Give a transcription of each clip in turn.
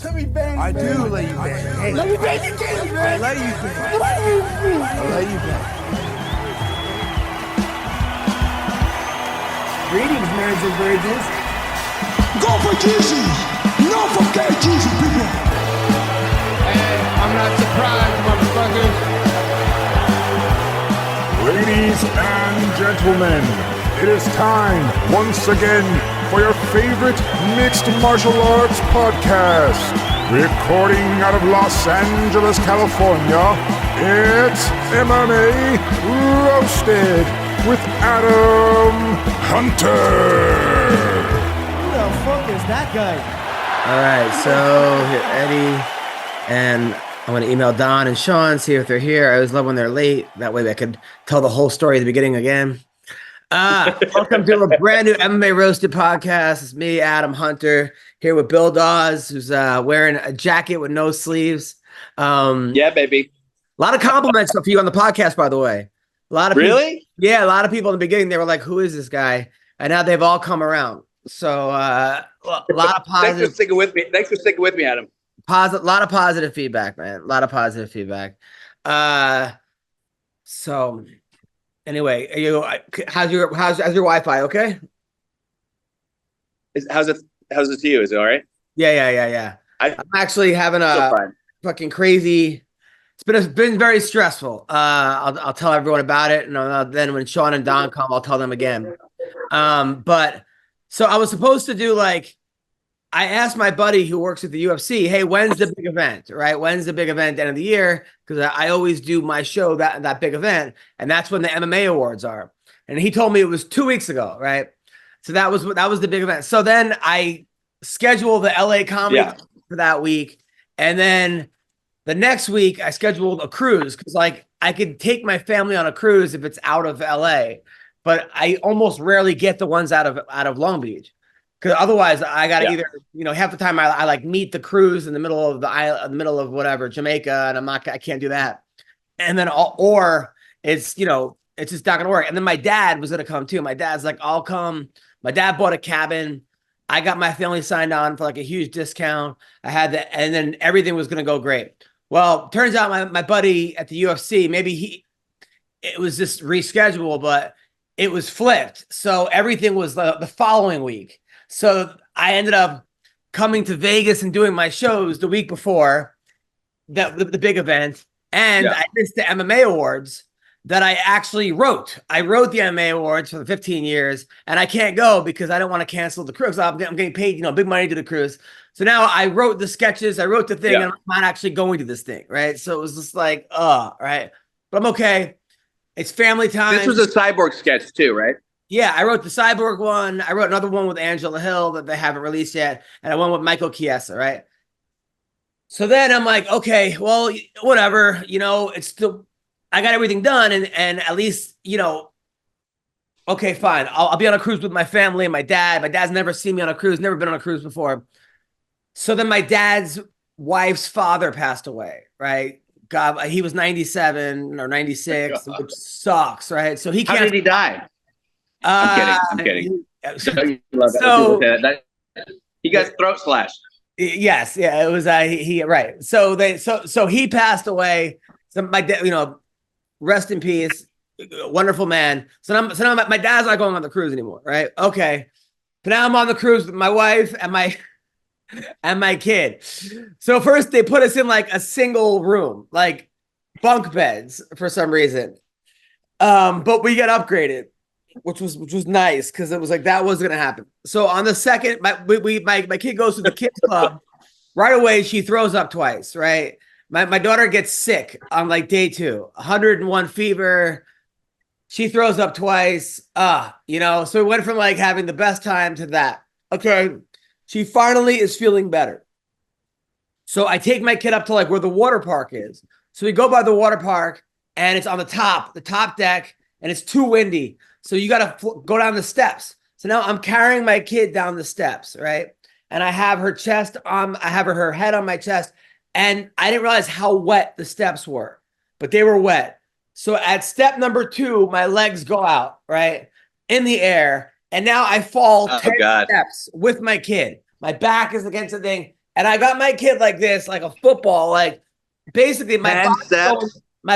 Let me bang. I do let you bang. Hey, let me bang you, man. I let you bang. I let you bang. Greetings, marriage and virgins. Go for Jesus. No forget Jesus, people. Hey, I'm not surprised, motherfuckers. Ladies and gentlemen, it is time once again for your favorite mixed martial arts podcast. Recording out of Los Angeles, California, it's MMA Roasted with Adam Hunter. Who the fuck is that guy? All right, so here, Eddie, and I'm going to email Don and Sean, see if they're here. I always love when they're late. That way I could tell the whole story at the beginning again. Welcome to a brand new MMA Roasted Podcast. It's me, Adam Hunter, here with Bill Dawes, who's wearing a jacket with no sleeves. Yeah, baby. A lot of compliments for you on the podcast, by the way. A lot of really? People, yeah, a lot of people in the beginning, they were like, who is this guy? And now they've all come around. So a lot of positive. Thanks for sticking with me. Thanks for sticking with me, Adam. A lot of positive feedback, man. A lot of positive feedback. So anyway, how's your Wi-Fi? Okay. How's it to you? Is it all right? Yeah. I'm actually having a fucking crazy. It's been very stressful. I'll tell everyone about it, and then when Sean and Don come, I'll tell them again. But so I was supposed to do I asked my buddy who works at the UFC, hey, when's the big event, right? When's the big event end of the year? Because I always do my show that big event, and that's when the MMA awards are. And he told me it was 2 weeks ago, right? So that was the big event. So then I scheduled the LA comedy for that week, and then the next week I scheduled a cruise because I could take my family on a cruise if it's out of LA, but I almost rarely get the ones out of Long Beach. Because otherwise, I got to either, half the time I meet the cruise in the middle of the island, in the middle of whatever, Jamaica, and I can't do that. And then, or it's, it's just not going to work. And then my dad was going to come too. My dad's like, I'll come. My dad bought a cabin. I got my family signed on for a huge discount. I had that. And then everything was going to go great. Well, turns out my buddy at the UFC, it was just rescheduled, but it was flipped. So everything was the following week. So I ended up coming to Vegas and doing my shows the week before the big event. And I missed the MMA awards that I actually wrote. I wrote the MMA awards for the 15 years, and I can't go because I don't want to cancel the cruise. I'm getting paid, big money to the cruise. So now I wrote the sketches, I wrote the thing, and I'm not actually going to this thing, right? So it was just right? But I'm okay. It's family time. This was a Cyborg sketch too, right? Yeah, I wrote the Cyborg one. I wrote another one with Angela Hill that they haven't released yet. And I went with Michael Chiesa, right? So then I'm like, okay, well, whatever, it's still, I got everything done. And at least, okay, fine. I'll be on a cruise with my family and my dad. My dad's never seen me on a cruise, never been on a cruise before. So then my dad's wife's father passed away, right? God, he was 97 or 96, which sucks, right? So he can't. How did he die? I'm kidding. He got throat slashed. Yes, it was right. So he passed away. So my dad, rest in peace, wonderful man. So now my dad's not going on the cruise anymore, right? Okay, but now I'm on the cruise with my wife and my kid. So first they put us in a single room, bunk beds for some reason, but we get upgraded. Which was nice because it was that was gonna happen. So on the second, my kid goes to the kids club. Right away, she throws up twice. Right, my daughter gets sick on day 2, 101 fever. She throws up twice. So we went from having the best time to that. Okay, she finally is feeling better. So I take my kid up to where the water park is. So we go by the water park, and it's on the top deck, and it's too windy. So you got to go down the steps. So now I'm carrying my kid down the steps, right? And I have her chest on, I have her head on my chest. And I didn't realize how wet the steps were, but they were wet. So at step number 2, my legs go out, right? In the air. And now I fall 10 steps with my kid. My back is against the thing. And I got my kid like this, like a football, like basically my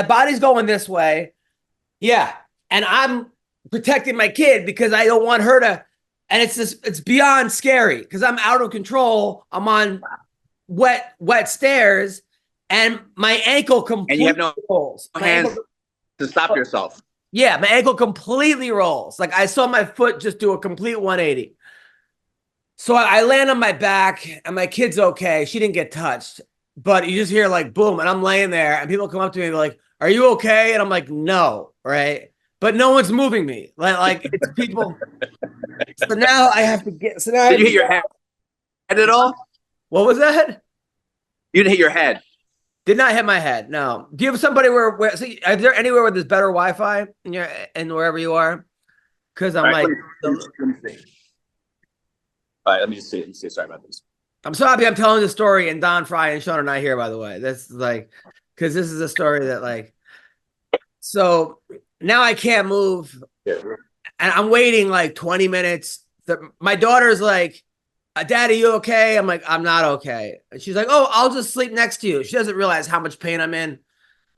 body's going this way. Yeah. And I'm protecting my kid because I don't want her to, and it's beyond scary because I'm out of control. I'm on wet stairs and my ankle completely and you have no rolls. hands to stop yourself. Yeah, my ankle completely rolls. Like I saw my foot just do a complete 180. So I land on my back and my kid's okay. She didn't get touched, but you just hear like boom, and I'm laying there and people come up to me and they're like, "Are you okay?" And I'm like, "No," right? But no one's moving me. Like it's people. So now I have to get. So now Did you hit your head at all? What was that? You didn't hit your head. Did not hit my head. No. Do you have somebody where so is there anywhere where there's better Wi-Fi in wherever you are? Because I'm Let like. me see. All right, let me just see. Sorry about this. I'm sorry I'm telling the story and Don Fry and Sean are not here, by the way. That's like, because this is a story that like, so now I can't move. Yeah. And I'm waiting like 20 minutes. My daughter's like, "Daddy, you okay?" I'm like, "I'm not okay." And she's like, "Oh, I'll just sleep next to you." She doesn't realize how much pain I'm in.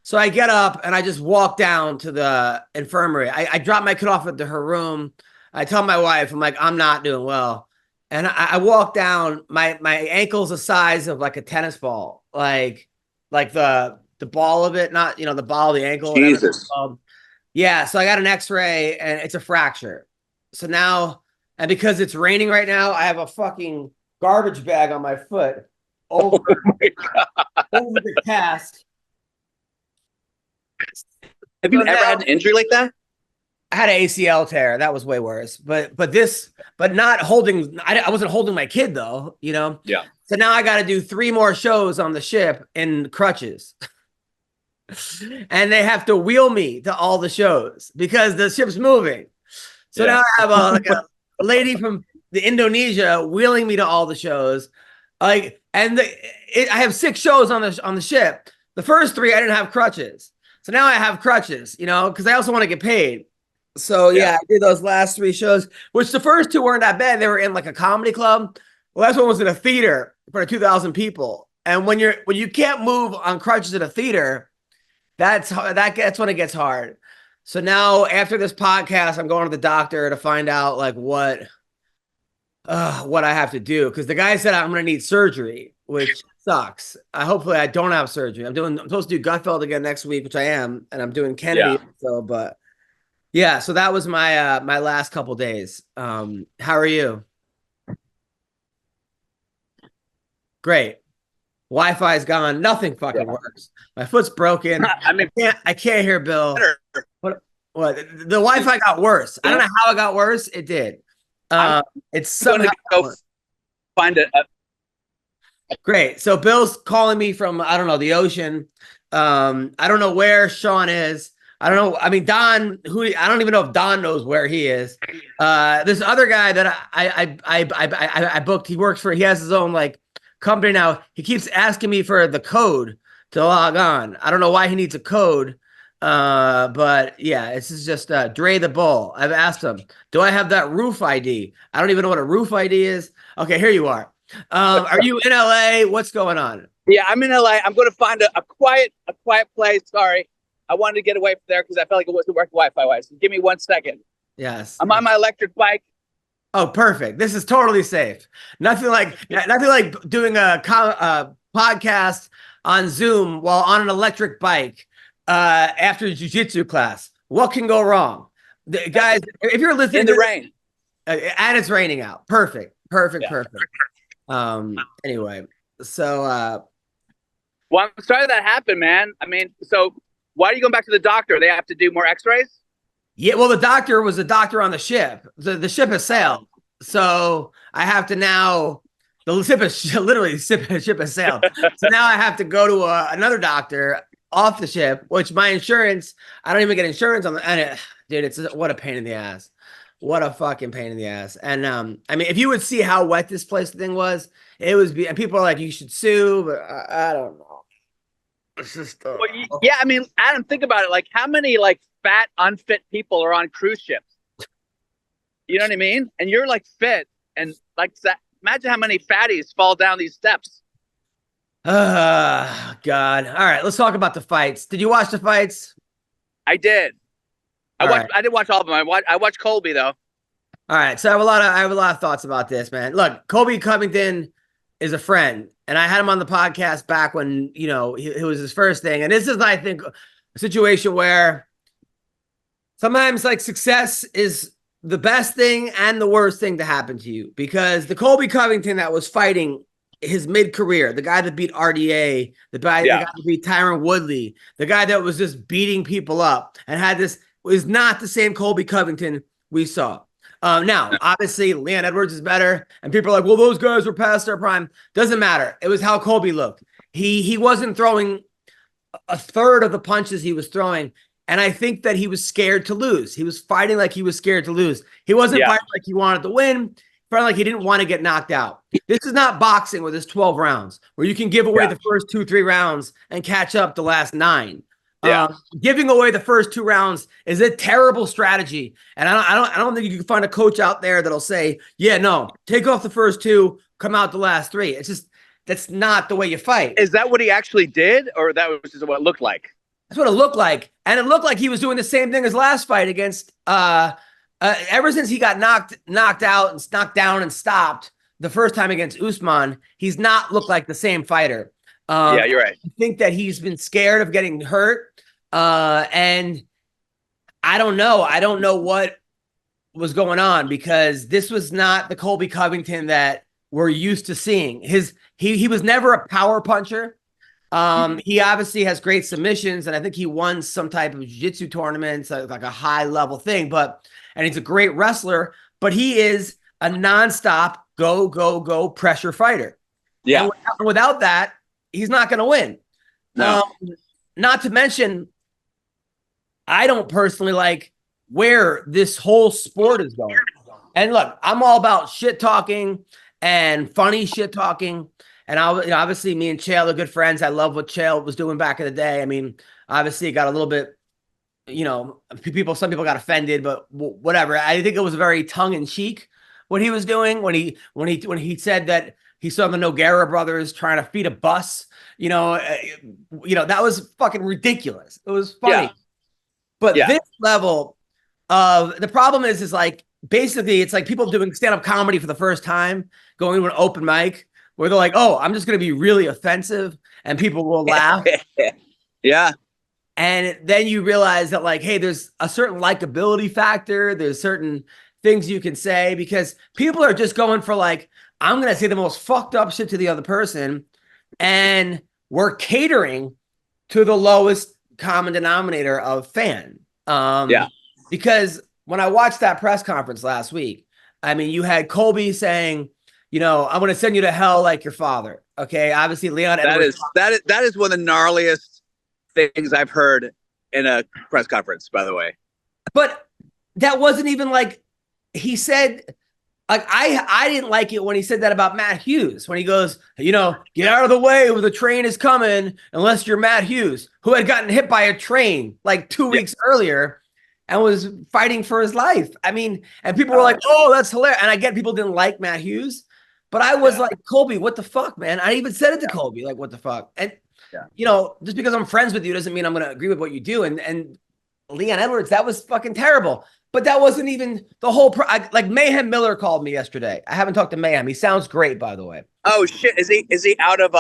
So I get up and I just walk down to the infirmary. I drop my kid off into her room. I tell my wife, I'm like, "I'm not doing well." And I walk down, my ankle's the size of like a tennis ball, like the ball of it, not, the ball of the ankle. Jesus. Yeah, so I got an x-ray and it's a fracture. So now, and because it's raining right now, I have a fucking garbage bag on my foot over the cast. Have you ever had an injury like that? I had an ACL tear. That was way worse. But not holding. I wasn't holding my kid though. Yeah. So now I got to do 3 more shows on the ship in crutches, and they have to wheel me to all the shows because the ship's moving. So now I have a lady from the Indonesia wheeling me to all the shows. I have 6 shows on the ship. The first 3 I didn't have crutches. So now I have crutches. Because I also want to get paid. So I did those last 3 shows, which the first 2 weren't that bad. They were in like a comedy club. The last one was in a theater for 2,000 people. And when you can't move on crutches at a theater, that's when it gets hard. So now after this podcast, I'm going to the doctor to find out like what I have to do, because the guy said I'm going to need surgery, which sucks. Hopefully I don't have surgery. I'm supposed to do Gutfeld again next week, which I am, and I'm doing Kennedy. But. Yeah, so that was my my last couple days. How are you? Great. Wi-Fi's gone. Nothing fucking works. My foot's broken. I can't hear Bill. What? The Wi-Fi got worse. I don't know how it got worse. It did. It's going to go find it. Great. So Bill's calling me from, I don't know, the ocean. I don't know where Sean is. I don't know. I mean, Don, I don't even know if Don knows where he is. This other guy that I booked, he has his own like company now. He keeps asking me for the code to log on. I don't know why he needs a code. But yeah, this is just Dre the Bull. I've asked him, do I have that roof ID? I don't even know what a roof ID is. Okay, here you are. Are you in LA? What's going on? Yeah, I'm in LA. I'm going to find a quiet place. Sorry. I wanted to get away from there because I felt like it wasn't working Wi-Fi wise. So give me 1 second. Yes. I'm on my electric bike. Oh, perfect. This is totally safe. Nothing like doing a podcast on Zoom while on an electric bike after a jiu-jitsu class. What can go wrong? Guys, if you're listening in the rain. And it's raining out. Perfect. Anyway, so well, I'm sorry that happened, man. I mean, so why are you going back to the doctor? They have to do more x-rays? Yeah, well, the doctor was a doctor on the ship. The ship has sailed. So I have to now, the ship has sailed. So now I have to go to another doctor off the ship, which my insurance, I don't even get insurance on dude, what a pain in the ass. What a fucking pain in the ass. And I mean, if you would see how wet this thing was, and people are like, you should sue, but I don't know. It's just well, yeah, I mean, Adam, think about it. Like, how many like fat, unfit people are on cruise ships? You know what I mean? And you're like fit, and like imagine how many fatties fall down these steps. God. All right, let's talk about the fights. Did you watch the fights? I did. All right. I didn't watch all of them. I watched Colby though. All right, so I have a lot of thoughts about this, man. Look, Colby Covington is a friend, and I had him on the podcast back when it was his first thing. And this is, I think, a situation where sometimes like success is the best thing and the worst thing to happen to you, because the Colby Covington that was fighting his mid-career, the guy that beat RDA, the guy that beat Tyron Woodley, the guy that was just beating people up and had this, was not the same Colby Covington we saw. Now, obviously, Leon Edwards is better, and people are like, well, those guys were past their prime. Doesn't matter. It was how Colby looked. He wasn't throwing a third of the punches he was throwing, and I think that he was scared to lose. He was fighting like he was scared to lose. He wasn't fighting like he wanted to win. Felt like he didn't want to get knocked out. This is not boxing where there's 12 rounds, where you can give away the first 2-3 rounds and catch up the last 9. Giving away the first 2 rounds is a terrible strategy, and I don't think you can find a coach out there that'll say, "Yeah, no, take off the first 2, come out the last 3." It's just that's not the way you fight. Is that what he actually did, or that was just what it looked like? That's what it looked like, and it looked like he was doing the same thing as last fight against. Ever since he got knocked out and knocked down and stopped the first time against Usman, he's not looked like the same fighter. Yeah, you're right. I think that he's been scared of getting hurt. And I don't know. I don't know what was going on, because this was not the Colby Covington that we're used to seeing. He was never a power puncher. He obviously has great submissions, and I think he won some type of jiu-jitsu tournaments, like a high level thing, and he's a great wrestler, but he is a nonstop go pressure fighter. Yeah. And without that, he's not going to win. No. Not to mention, I don't personally like where this whole sport is going. And look, I'm all about shit talking and funny shit talking. And obviously, me and Chael are good friends. I love what Chael was doing back in the day. I mean, obviously, it got a little bit, some people got offended, but whatever. I think it was very tongue in cheek what he was doing when he said that he saw the Nogueira brothers trying to feed a bus. That was fucking ridiculous. It was funny. Yeah. But this level of the problem is like, basically it's like people doing stand-up comedy for the first time, going to an open mic where they're like, oh, I'm just going to be really offensive and people will laugh. Yeah. And then you realize that, like, hey, there's a certain likability factor. There's certain things you can say, because people are just going for, like, I'm going to say the most fucked up shit to the other person. And we're catering to the lowest common denominator of fan. Because when I watched that press conference last week, I mean, you had Colby saying, I'm going to send you to hell like your father. Okay. Obviously, Leon Edwards. That is one of the gnarliest things I've heard in a press conference, by the way. But that wasn't even like he said. Like, I didn't like it when he said that about Matt Hughes, when he goes, get out of the way when the train is coming, unless you're Matt Hughes, who had gotten hit by a train like 2 weeks earlier and was fighting for his life. I mean, and people were like, oh, that's hilarious. And I get people didn't like Matt Hughes, but I was like, Colby, what the fuck, man? I even said it to Colby, like, what the fuck? And, just because I'm friends with you doesn't mean I'm going to agree with what you do. And Leon Edwards, that was fucking terrible. But that wasn't even the whole like Mayhem Miller called me yesterday. I haven't talked to Mayhem. He sounds great, by the way. Oh shit. Is he out of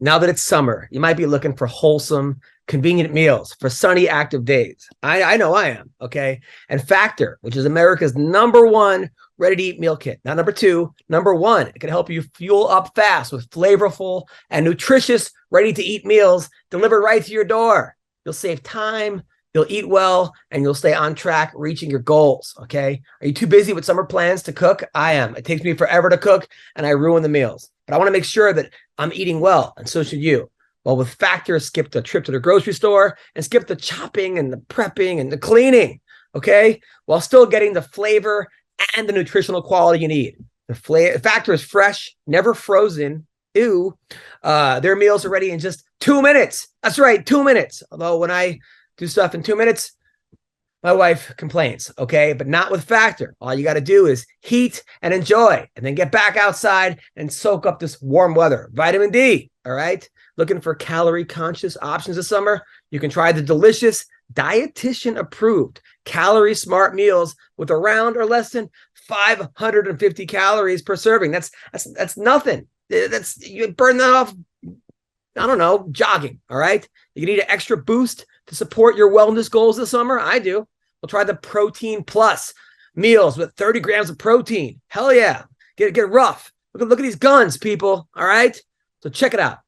Now that it's summer, you might be looking for wholesome, convenient meals for sunny, active days. I know I am, okay? And Factor, which is America's #1 ready-to-eat meal kit. Not number 2, #1. It can help you fuel up fast with flavorful and nutritious ready-to-eat meals delivered right to your door. You'll save time, you'll eat well, and you'll stay on track reaching your goals, okay? Are you too busy with summer plans to cook? I am. It takes me forever to cook, and I ruin the meals. But I want to make sure that I'm eating well, and so should you. Well, with Factor, skip the trip to the grocery store and skip the chopping and the prepping and the cleaning, okay? While still getting the flavor and the nutritional quality you need. The Factor is fresh, never frozen. Ew. Their meals are ready in just 2 minutes. That's right, 2 minutes. Although when I do stuff in 2 minutes, My wife complains, okay, but not with Factor. All you got to do is heat and enjoy, and then get back outside and soak up this warm weather. Vitamin D, all right? Looking for calorie-conscious options this summer? You can try the delicious, dietitian-approved, calorie-smart meals with around or less than 550 calories per serving. That's nothing. You burn that off, I don't know, jogging, all right? You need an extra boost to support your wellness goals this summer? I do. We'll try the Protein Plus meals with 30 grams of protein. Hell yeah. Get rough. Look at these guns, people. All right. So check it out.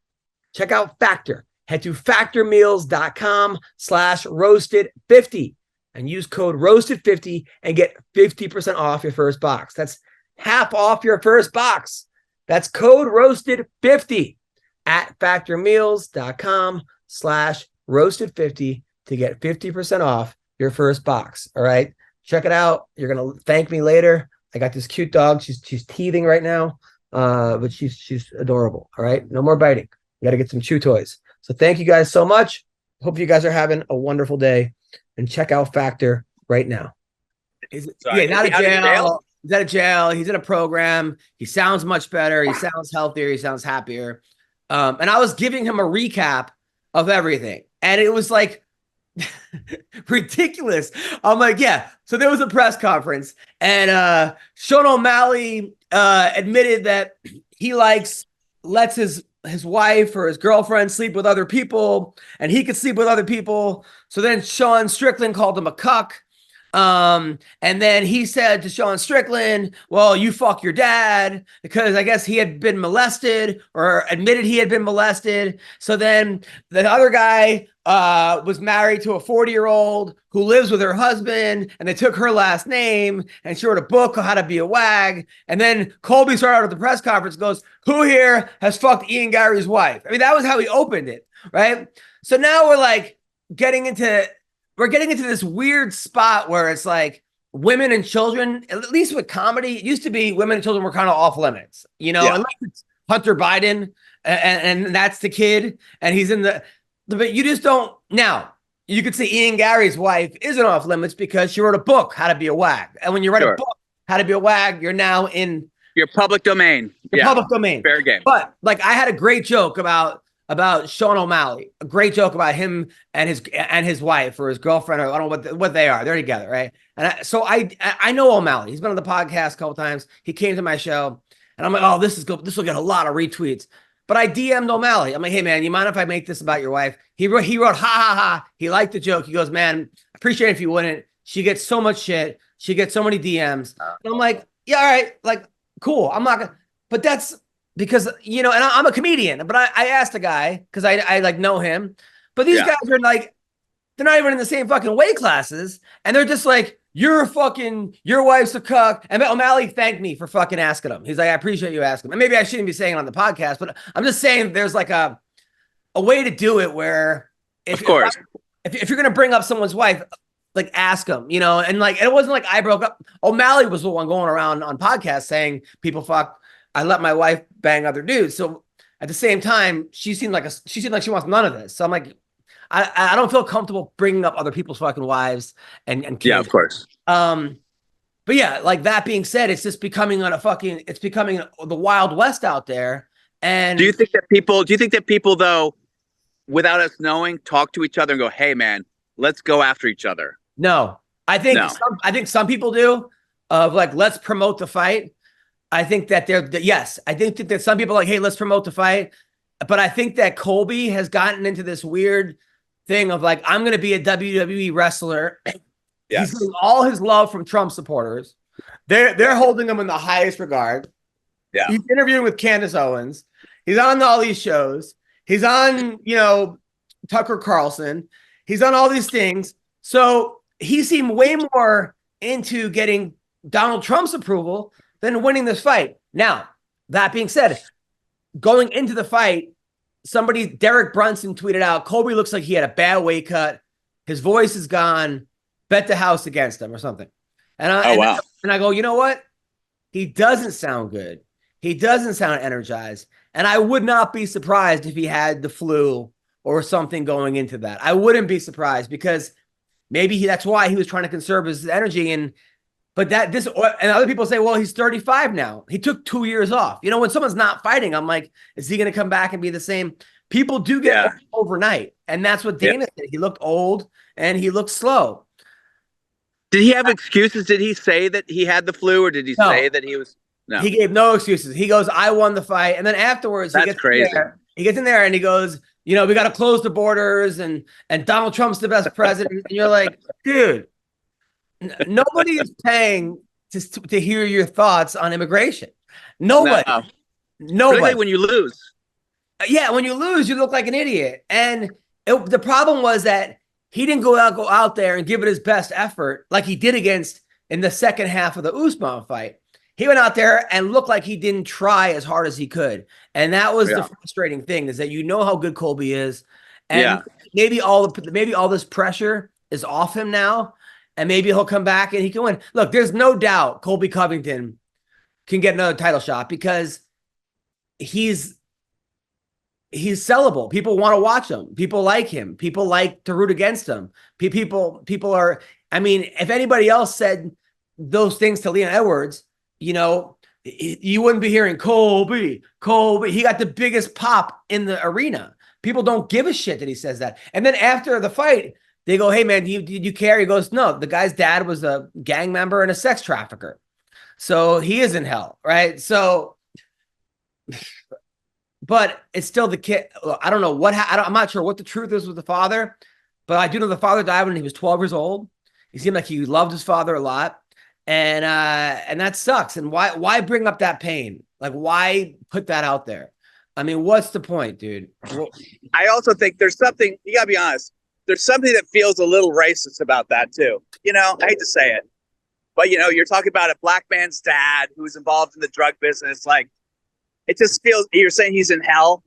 Check out Factor. Head to factormeals.com/roasted50 and use code roasted50 and get 50% off your first box. That's half off your first box. That's code roasted50 at factormeals.com/roasted50 to get 50% off your first box. All right. Check it out. You're going to thank me later. I got this cute dog. She's teething right now. But she's adorable. All right. No more biting. You got to get some chew toys. So thank you guys so much. Hope you guys are having a wonderful day, and check out Factor right now. Not a jail. He's out of jail. He's in a program. He sounds much better. He sounds healthier. He sounds happier. And I was giving him a recap of everything, and it was like ridiculous. I'm like, yeah. So there was a press conference, and Sean O'Malley admitted that he lets his wife or his girlfriend sleep with other people, and he could sleep with other people. So then Sean Strickland called him a cuck. And then he said to Sean Strickland, well, you fuck your dad, because I guess he had been molested, or admitted he had been molested. So then the other guy was married to a 40-year-old who lives with her husband, and they took her last name, and she wrote a book on how to be a wag. And then Colby started out at the press conference, goes, who here has fucked Ian Gary's wife? I mean, that was how he opened it, right? So now we're getting into this weird spot where it's like women and children, at least with comedy, it used to be women and children were kind of off limits, unless it's Hunter Biden and that's the kid, and he's in but you just don't. Now, you could say Ian Gary's wife isn't off limits because she wrote a book, How to Be a Wag. And when you write a book, How to Be a Wag, you're now in your public domain. Public domain. Fair game. But I had a great joke about Sean O'Malley, a great joke about him and his wife or his girlfriend, or I don't know what they are. They're together, right? And so I know O'Malley. He's been on the podcast a couple times. He came to my show, and I'm like, oh, this will get a lot of retweets. But I DM'd O'Malley. I'm like, hey man, you mind if I make this about your wife? He wrote, ha ha ha. He liked the joke. He goes, man, I appreciate it if you wouldn't. She gets so much shit. She gets so many DMs. And I'm like, yeah, all right, cool. I'm not gonna, but that's because, and I'm a comedian, but I asked a guy, because I know him, but these guys are they're not even in the same fucking weight classes, and they're just like, your wife's a cuck. And O'Malley thanked me for fucking asking him. He's like, I appreciate you asking. And maybe I shouldn't be saying it on the podcast, but I'm just saying there's a way to do it where if you're going to bring up someone's wife, ask them, and it wasn't like I broke up. O'Malley was the one going around on podcasts saying people fuck. I let my wife bang other dudes. So at the same time, she seemed like she wants none of this. So I'm like, I don't feel comfortable bringing up other people's fucking wives and kids. Yeah, of course. But yeah, that being said, it's just becoming the Wild West out there. And do you think that people though, without us knowing, talk to each other and go, hey man, let's go after each other? No, I think some people do, let's promote the fight. I think that I think that some people are like, hey, let's promote the fight. But I think that Colby has gotten into this weird thing of I'm going to be a WWE wrestler. Yes. He's getting all his love from Trump supporters. They're holding him in the highest regard. Yeah. He's interviewing with Candace Owens. He's on all these shows. He's on, Tucker Carlson. He's on all these things. So he seemed way more into getting Donald Trump's approval than winning this fight. Now, that being said, going into the fight, Derek Brunson tweeted out, Colby looks like he had a bad weight cut. His voice is gone. Bet the house against him or something. And I go, you know what? He doesn't sound good. He doesn't sound energized. And I would not be surprised if he had the flu or something going into that. I wouldn't be surprised, because that's why he was trying to conserve his energy. And other people say, well, he's 35 now. He took 2 years off. You know, when someone's not fighting, I'm like, is he going to come back and be the same? People do get old overnight. And that's what Dana said. He looked old and he looked slow. Did he have excuses? Did he say that he had the flu, or did he say that he was? No. He gave no excuses. He goes, I won the fight. And then afterwards, he gets in there and he goes, you know, we got to close the borders and Donald Trump's the best president. And you're like, dude, nobody is paying to hear your thoughts on immigration. Nobody. No. Nobody. Particularly when you lose. Yeah, when you lose, you look like an idiot. And the problem was that he didn't go out there and give it his best effort like he did in the second half of the Usman fight. He went out there and looked like he didn't try as hard as he could. And that was the frustrating thing, is that you know how good Colby is. And maybe all this pressure is off him now. And maybe he'll come back and he can win. Look, there's no doubt Colby Covington can get another title shot because he's sellable. People want to watch him. People like him. People like to root against him. People are, I mean, if anybody else said those things to Leon Edwards, you know, you wouldn't be hearing Colby. He got the biggest pop in the arena. People don't give a shit that he says that. And then after the fight, they go, hey, man, do you care? He goes, no, the guy's dad was a gang member and a sex trafficker. So he is in hell, right? So, but it's still the kid. I don't know I'm not sure what the truth is with the father, but I do know the father died when he was 12 years old. He seemed like he loved his father a lot. And that sucks. And why bring up that pain? Like, why put that out there? I mean, what's the point, dude? I also think there's something, you gotta be honest, there's something that feels a little racist about that too. You know, I hate to say it, but you know, you're talking about a black man's dad who's involved in the drug business. Like, it just feels, you're saying he's in hell.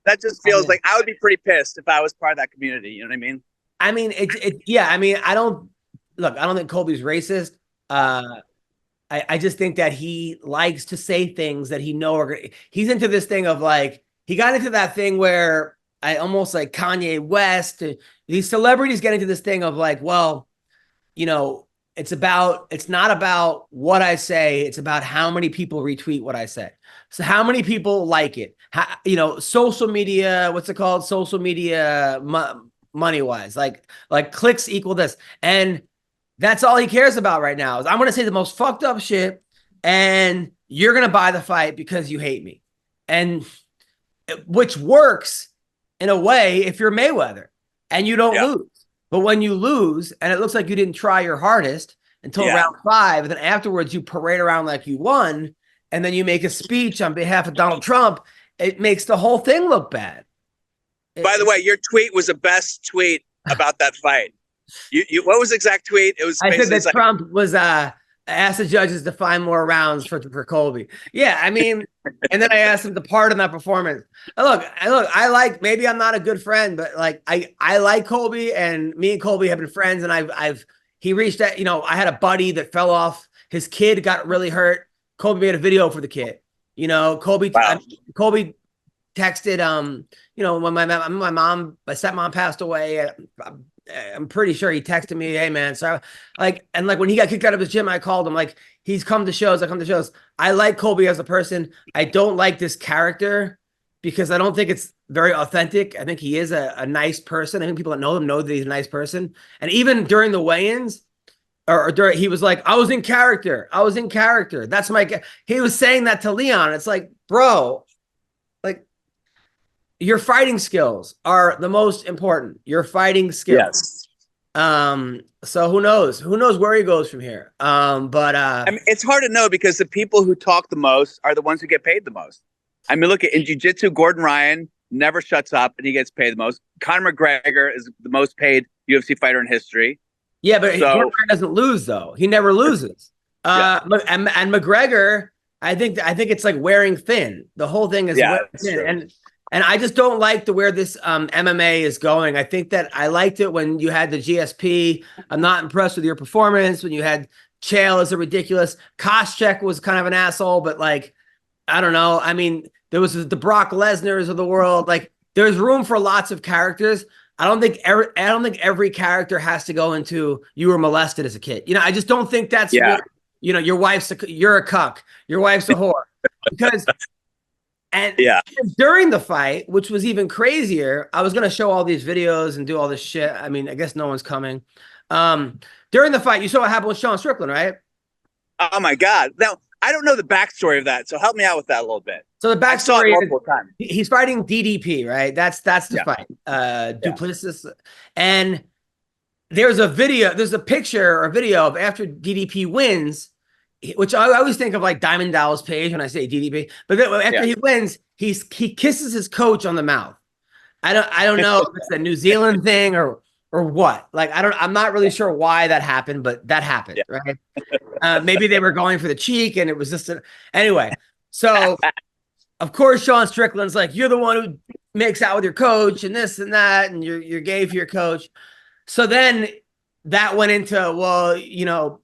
That just feels like I would be pretty pissed if I was part of that community. You know what I mean? I mean, I mean, I don't think Colby's racist. I just think that he likes to say things that he's into this thing of like, he got into that thing where I almost like Kanye West, these celebrities get into this thing of like, well, you know, it's not about what I say. It's about how many people retweet what I say. So how many people like it? You know, social media, what's it called? Social media money wise, like clicks equal this. And that's all he cares about right now is I'm going to say the most fucked up shit and you're going to buy the fight because you hate me. And which works in a way if you're Mayweather and you don't lose. But when you lose and it looks like you didn't try your hardest until round 5, and then afterwards you parade around like you won, and then you make a speech on behalf of Donald Trump, it makes the whole thing look bad. By the way, your tweet was the best tweet about that fight. You what was the exact tweet? It was. I said that Trump was asked the judges to find more rounds for Colby. Yeah, I mean, and then I asked him to pardon that performance. Look, I like, maybe I'm not a good friend, but like I like Colby, and me and Colby have been friends, and he reached out, you know, I had a buddy that fell off. His kid got really hurt. Colby made a video for the kid. You know, Colby texted, you know, when my stepmom passed away, I'm pretty sure he texted me, hey man. So when he got kicked out of his gym, I called him, like, he's come to shows. I like Colby as a person. I don't like this character because I don't think it's very authentic. I think he is a nice person. I think people that know him know that he's a nice person. And even during the weigh-ins, he was like, I was in character. That's he was saying that to Leon. It's like, bro, like, your fighting skills are the most important. Your fighting skills. Yes. So who knows? Who knows where he goes from here? I mean, it's hard to know because the people who talk the most are the ones who get paid the most. I mean, look, in jiu-jitsu, Gordon Ryan never shuts up and he gets paid the most. Conor McGregor is the most paid UFC fighter in history. Yeah, but Gordon Ryan doesn't lose though. He never loses. And McGregor, I think it's like wearing thin. The whole thing is wearing thin. And I just don't like where this MMA is going. I think that I liked it when you had the GSP. I'm not impressed with your performance. When you had Chael is ridiculous. Koscheck was kind of an asshole, but like, I don't know. I mean, there was the Brock Lesnar's of the world. Like, there's room for lots of characters. I don't think every character has to go into you were molested as a kid. You know, I just don't think that's what, you know, you're a cuck, your wife's a whore. Because during the fight, which was even crazier, I was gonna show all these videos and do all this shit. I mean, I guess no one's coming. During the fight, you saw what happened with Sean Strickland, right? Oh my God. Now, I don't know the backstory of that, so help me out with that a little bit. So the backstory is he's fighting DDP, right? That's the fight. Duplessis. And there's a picture or video of after DDP wins, which I always think of like Diamond Dallas Page when I say DDP. But then after he wins, he kisses his coach on the mouth. I don't know if it's a New Zealand thing or what. Like I'm not really sure why that happened, but that happened, right? Maybe they were going for the cheek and it was just anyway. So of course Sean Strickland's like, you're the one who makes out with your coach and this and that, and you're gay for your coach. So then that went into, well, you know,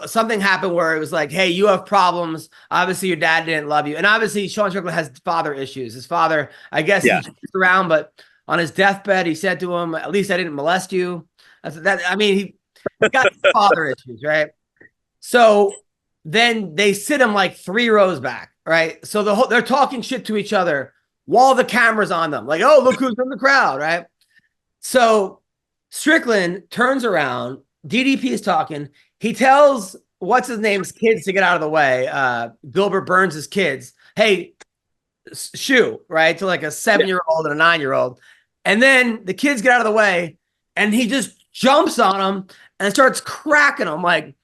something happened where it was like, hey, you have problems. Obviously your dad didn't love you. And obviously Sean Strickland has father issues. His father, I guess he's around, but on his deathbed, he said to him, at least I didn't molest you. He got father issues, right? So then they sit him like 3 rows back, right? So they're talking shit to each other while the camera's on them. Like, oh, look who's in the crowd, right? So Strickland turns around. DDP is talking. He tells what's his name's kids to get out of the way. Gilbert Burns' kids. Hey, shoo, right? To like a 7-year-old and a 9-year-old. And then the kids get out of the way and he just jumps on them and starts cracking them like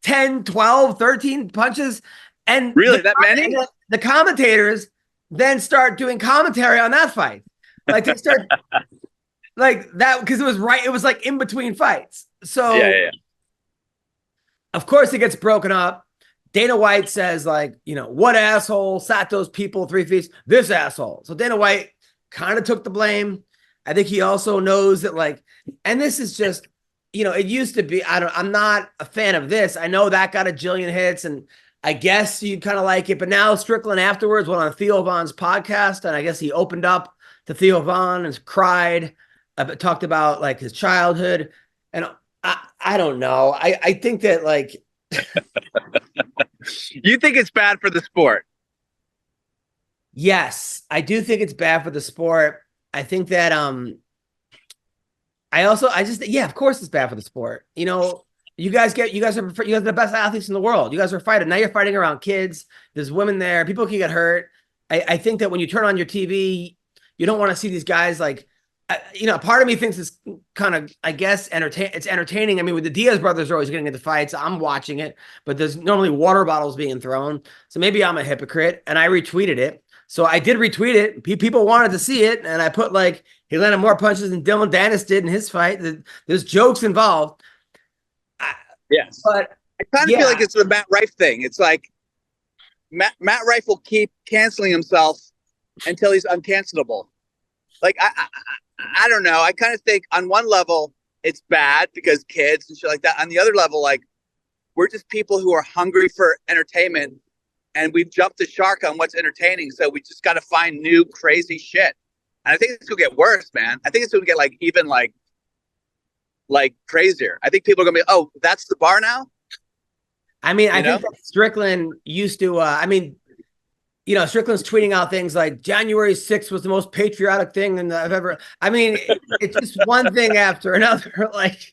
10, 12, 13 punches. And really, that many? The commentators then start doing commentary on that fight. Like they start like that because it was like in between fights. So of course it gets broken up. Dana White says, like, you know, what asshole sat those people 3 feet? This asshole. So Dana White kind of took the blame. I think he also knows that, like, and this is just, you know, it used to be, I'm not a fan of this. I know that got a jillion hits and I guess you'd kind of like it, but now Strickland afterwards went on Theo Von's podcast and I guess he opened up to Theo Von and cried, talked about like his childhood. And I don't know. I think that like, you think it's bad for the sport? Yes, I do think it's bad for the sport. I think that of course it's bad for the sport. You know, you guys are the best athletes in the world. You guys are fighting. Now you're fighting around kids. There's women there. People can get hurt. I think that when you turn on your TV, you don't want to see these guys like, you know, part of me thinks it's kind of, I guess, it's entertaining. I mean, with the Diaz brothers are always getting into fights. I'm watching it, but there's normally water bottles being thrown. So maybe I'm a hypocrite and I retweeted it. So I did retweet it. People wanted to see it. And I put like, he landed more punches than Dylan Dennis did in his fight. There's jokes involved. Yes. But I kind of feel like it's the Matt Rife thing. It's like Matt Rife will keep canceling himself until he's uncancelable. Like, I don't know. I kind of think on one level it's bad because kids and shit like that. On the other level, like, we're just people who are hungry for entertainment and we've jumped the shark on what's entertaining. So we just got to find new crazy shit. And I think it's going to get worse, man. I think it's going to get like even like crazier. I think people are going to be, oh, that's the bar now. I mean, I think that Strickland used to, you know, Strickland's tweeting out things like January 6th was the most patriotic thing I've ever. I mean, it's just one thing after another. Like,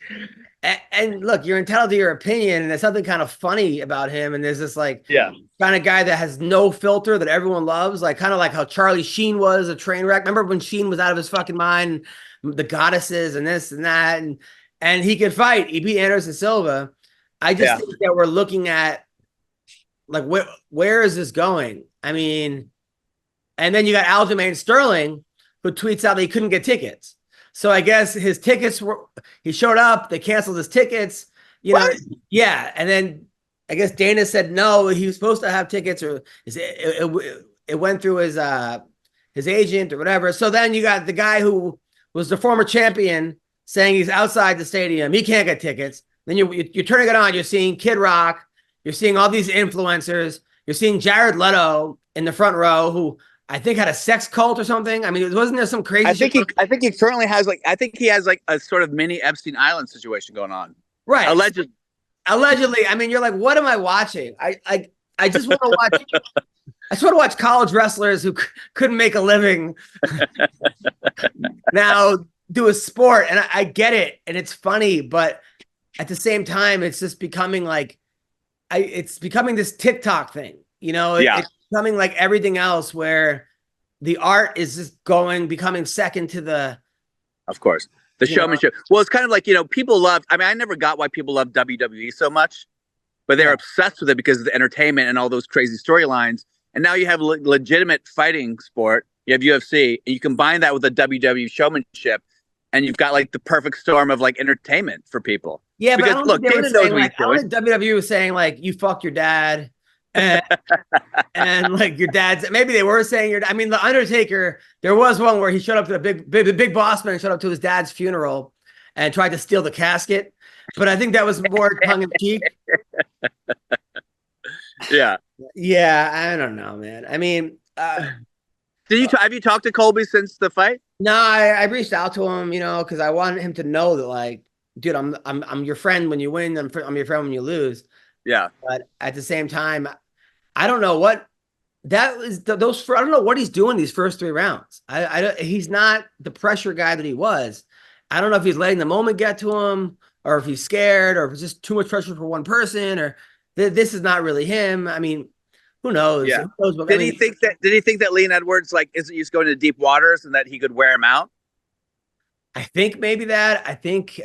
and look, you're entitled to your opinion, and there's something kind of funny about him. And there's this like, kind of guy that has no filter that everyone loves, like kind of like how Charlie Sheen was a train wreck. Remember when Sheen was out of his fucking mind, the goddesses and this and that, and he could fight. He beat Anderson Silva. I just think that we're looking at like where is this going? I mean, and then you got Aljamain Sterling, who tweets out that he couldn't get tickets. So I guess his tickets he showed up, they canceled his tickets, you know. Yeah. And then I guess Dana said no, he was supposed to have tickets, or it went through his agent or whatever. So then you got the guy who was the former champion saying he's outside the stadium, he can't get tickets. Then you're turning it on, you're seeing Kid Rock, you're seeing all these influencers, you're seeing Jared Leto in the front row, who I think had a sex cult or something. I mean, wasn't there some crazy? I think he currently has a sort of mini Epstein Island situation going on. Right. Allegedly. I mean, you're like, what am I watching? I just want to watch. I just want to watch college wrestlers who couldn't make a living now do a sport, and I get it, and it's funny, but at the same time, it's just becoming like, it's becoming this TikTok thing, you know? It's becoming like everything else, where the art is just becoming second to the. Of course. The showmanship. Well, it's kind of like, people love, I never got why people love WWE so much, but they're obsessed with it because of the entertainment and all those crazy storylines. And now you have legitimate fighting sport. You have UFC, and you combine that with the WWE showmanship, and you've got like the perfect storm of like entertainment for people. Yeah, because, but I don't look, think Dana knows what he's doing. I don't think WWE was saying like, you fuck your dad. And like your dad's, maybe they were saying I mean, the Undertaker, there was one where he showed up to the big boss man showed up to his dad's funeral and tried to steal the casket, but I think that was more tongue in cheek. Yeah, I don't know, man. I mean, have you talked to Colby since the fight? No, I reached out to him, because I wanted him to know that, like, dude, I'm your friend when you win, I'm your friend when you lose. Yeah, but at the same time, I don't know what that was. I don't know what he's doing these first 3 rounds. He's not the pressure guy that he was. I don't know if he's letting the moment get to him, or if he's scared, or if it's just too much pressure for one person, or this is not really him. I mean, who knows? Yeah. Who knows? Did he think that Leon Edwards isn't used to going to deep waters and that he could wear him out? I think maybe that. I think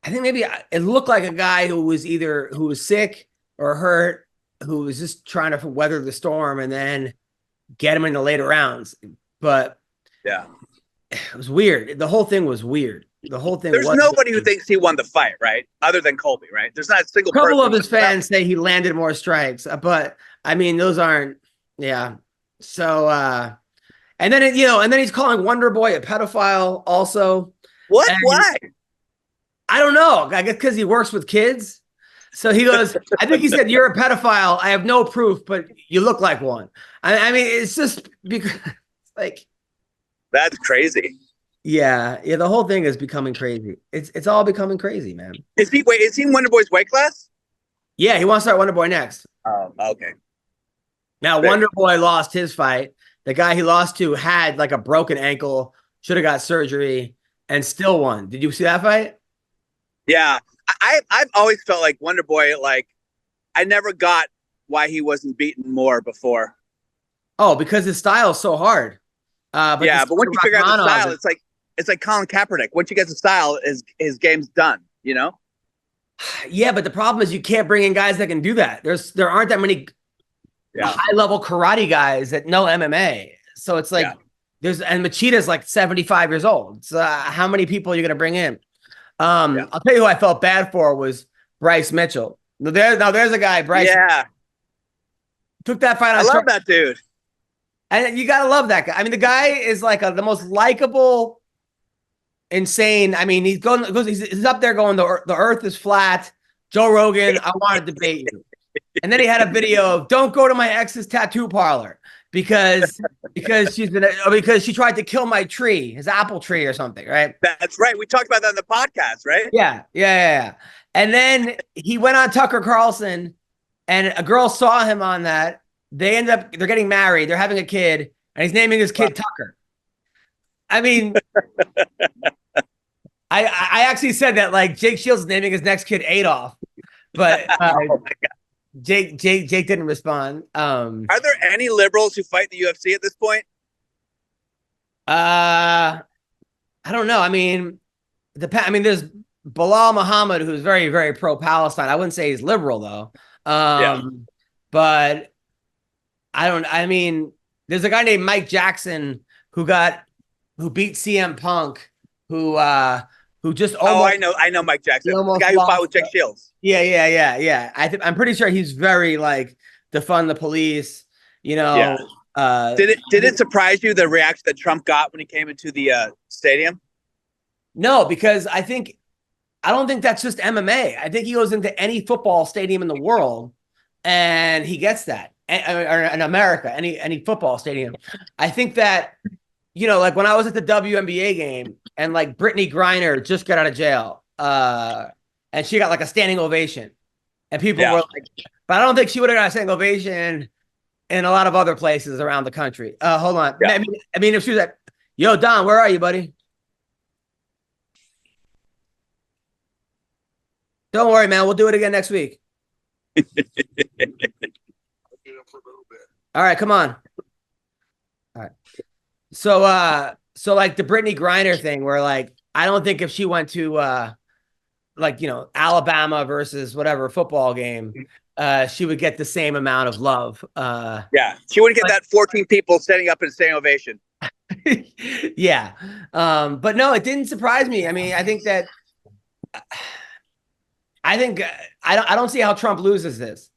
maybe it looked like a guy who was sick or hurt, who was just trying to weather the storm and then get him in the later rounds. But yeah, it was weird. The whole thing was weird. The whole thing. There's nobody who thinks he won the fight, right? Other than Colby, right? There's not a single. A couple of his fans say he landed more strikes, but I mean, those aren't. Yeah. So, and then and then he's calling Wonder Boy a pedophile. Also, what? Why? I don't know. I guess because he works with kids. So he goes, I think he said, "You're a pedophile. I have no proof, but you look like one." I mean, it's just because, like, that's crazy. Yeah. The whole thing is becoming crazy. It's all becoming crazy, man. Is he in Wonder Boy's weight class? Yeah, he wants to start Wonder Boy next. Okay. Now, Wonder Boy lost his fight. The guy he lost to had like a broken ankle, should have got surgery, and still won. Did you see that fight? Yeah. I've always felt like Wonder Boy, I never got why he wasn't beaten more before. Oh, because his style is so hard. But once you figure out the style, it's like Colin Kaepernick. Once you get the style, his game's done, Yeah, but the problem is you can't bring in guys that can do that. There aren't that many high-level karate guys that know MMA. So it's like and Machida's like 75 years old. So how many people are you going to bring in? I'll tell you who I felt bad for was Bryce Mitchell. There's a guy, Bryce. Yeah. Took that fight on. I love that dude. And you got to love that guy. I mean, the guy is like the most likable, insane. I mean, he's up there going, the earth is flat. Joe Rogan, I want to debate you. And then he had a video of don't go to my ex's tattoo parlor because she tried to kill my tree, his apple tree or something, right? That's right. We talked about that on the podcast, right? Yeah. And then he went on Tucker Carlson, and a girl saw him on that. They're getting married. They're having a kid, and he's naming his kid Tucker. I mean, I actually said that like Jake Shields is naming his next kid Adolf, but oh my God. Jake didn't respond. Are there any liberals who fight the UFC at this point? I don't know. I mean, there's Bilal Muhammad, who's very, very pro-Palestine. I wouldn't say he's liberal though. But there's a guy named Mike Jackson who beat CM Punk, who just almost. I know Mike Jackson, the guy who fought with Jake Shields. Yeah. I'm pretty sure he's very like defund the police. Did it surprise you the reaction that Trump got when he came into the stadium? No, because I don't think that's just MMA. I think he goes into any football stadium in the world and he gets that. or in America, any football stadium. I think that, like when I was at the WNBA game and like Brittany Griner just got out of jail, and she got like a standing ovation, and people were like, but I don't think she would have got a standing ovation in a lot of other places around the country. Hold on. Yeah. I mean, if she was like, yo, Don, where are you, buddy? Don't worry, man. We'll do it again next week. All right, come on. All right. So like the Brittany Griner thing where like, I don't think if she went to Alabama versus whatever football game, she would get the same amount of love. She wouldn't get that 14 people standing up and saying ovation. Yeah. But no, it didn't surprise me. I mean, I think I don't see how Trump loses this.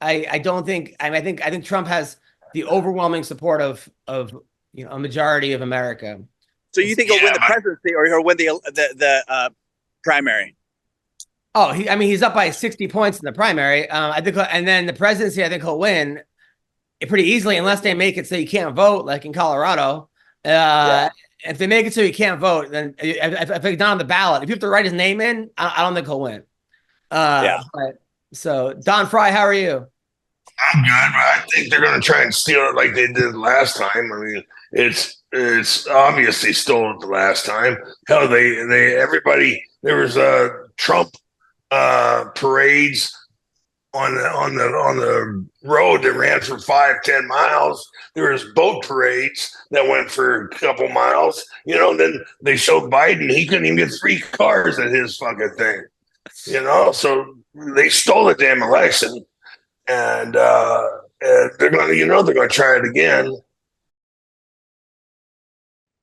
I think Trump has the overwhelming support of a majority of America. So you think he'll win the presidency or he'll win the primary? Oh, he's up by 60 points in the primary. I think, and then the presidency, I think he'll win pretty easily unless they make it so you can't vote, like in Colorado. If they make it so you can't vote, then if it's not on the ballot, if you have to write his name in, I don't think he'll win. So Don Fry, how are you? I'm good, but I think they're going to try and steal it like they did last time. I mean, it's obvious they stole it the last time. Hell, everybody, there was Trump parades on the road that ran for 5-10 miles. There was boat parades that went for a couple miles. Then they showed Biden, he couldn't even get 3 cars at his fucking thing. So they stole the damn election, and they're gonna try it again.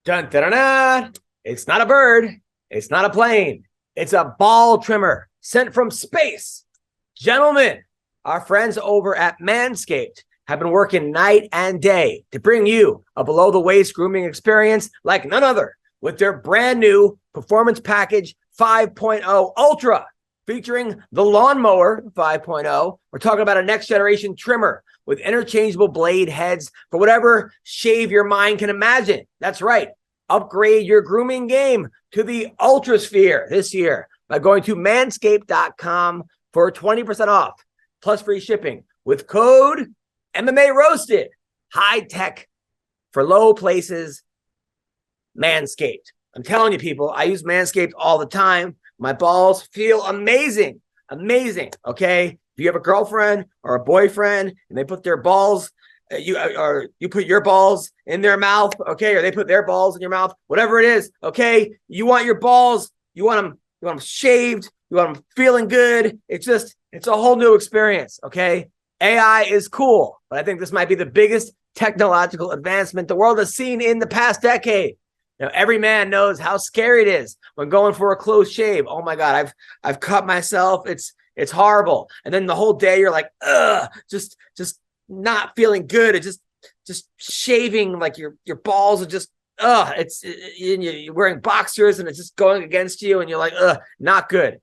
Dun, dun, dun, dun. It's not a bird. It's not a plane. It's a ball trimmer sent from space. Gentlemen, our friends over at MANSCAPED have been working night and day to bring you a below-the-waist grooming experience like none other with their brand new Performance Package 5.0 Ultra, featuring the Lawnmower 5.0. We're talking about a next-generation trimmer with interchangeable blade heads for whatever shave your mind can imagine. That's right. Upgrade your grooming game to the Ultrasphere this year by going to manscaped.com for 20% off plus free shipping with code MMA Roasted. High tech for low places. Manscaped. I'm telling you, people, I use Manscaped all the time. My balls feel amazing. Amazing. Okay. If you have a girlfriend or a boyfriend and they put their balls, you put your balls in their mouth, okay, or they put their balls in your mouth, whatever it is, okay, you want your balls, you want them shaved, you want them feeling good. It's a whole new experience, okay? AI is cool, but I think this might be the biggest technological advancement the world has seen in the past decade. Every man knows how scary it is when going for a close shave. Oh my God, I've cut myself. It's horrible. And then the whole day you're like, just not feeling good. It's just shaving, like your balls are just you're wearing boxers and it's just going against you and you're like, not good.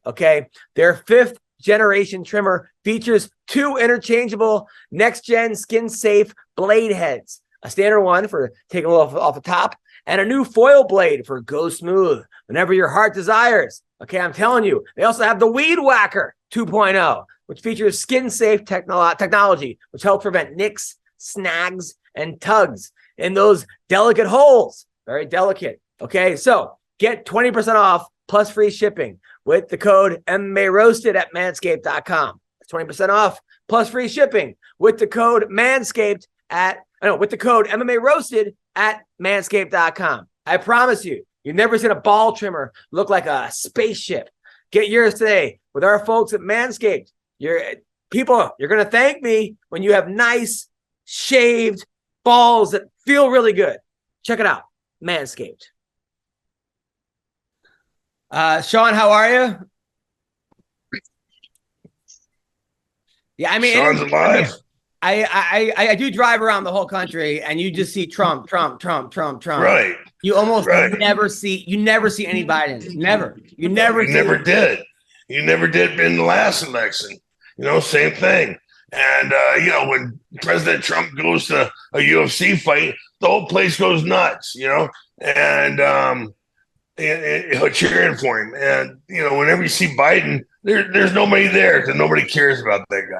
Okay. Their 5th generation trimmer features 2 interchangeable next gen skin safe blade heads, a standard one for taking a little off the top and a new foil blade for go smooth whenever your heart desires. Okay. I'm telling you, they also have the Weed Whacker 2.0, which features skin-safe technology, which helps prevent nicks, snags, and tugs in those delicate holes. Very delicate. Okay, so get 20% off plus free shipping with the code MMA Roasted at manscaped.com. That's 20% off plus free shipping with the code with the code MMA Roasted at manscaped.com. I promise you, you've never seen a ball trimmer look like a spaceship. Get yours today with our folks at Manscaped. You're going to thank me when you have nice shaved balls that feel really good. Check it out. Manscaped. Sean, how are you? Yeah, I mean, Sean's alive. I do drive around the whole country and you just see Trump. Right. You almost never see any Biden. Never. You never did. You never did in the last election. Same thing. And when President Trump goes to a UFC fight, the whole place goes nuts, and cheering for him. And whenever you see Biden, there's nobody there because nobody cares about that guy.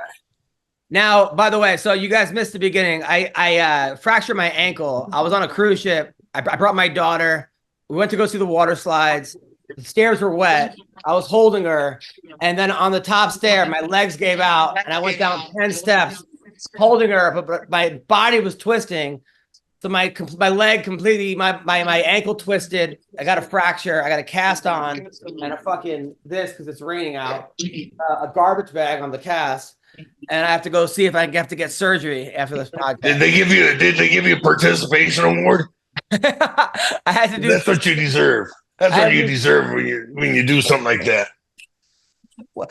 Now, by the way, so you guys missed the beginning. I fractured my ankle. I was on a cruise ship. I brought my daughter. We went to go see the water slides. The stairs were wet. I was holding her. And then on the top stair, my legs gave out. And I went down 10 steps holding her. But my body was twisting. So my leg completely, my ankle twisted. I got a fracture. I got a cast on. And a fucking this, because it's raining out. A garbage bag on the cast. And I have to go see if I have to get surgery after this podcast. Did they give you a participation award? I had to do. That's what you deserve. That's what you deserve when you do something like that.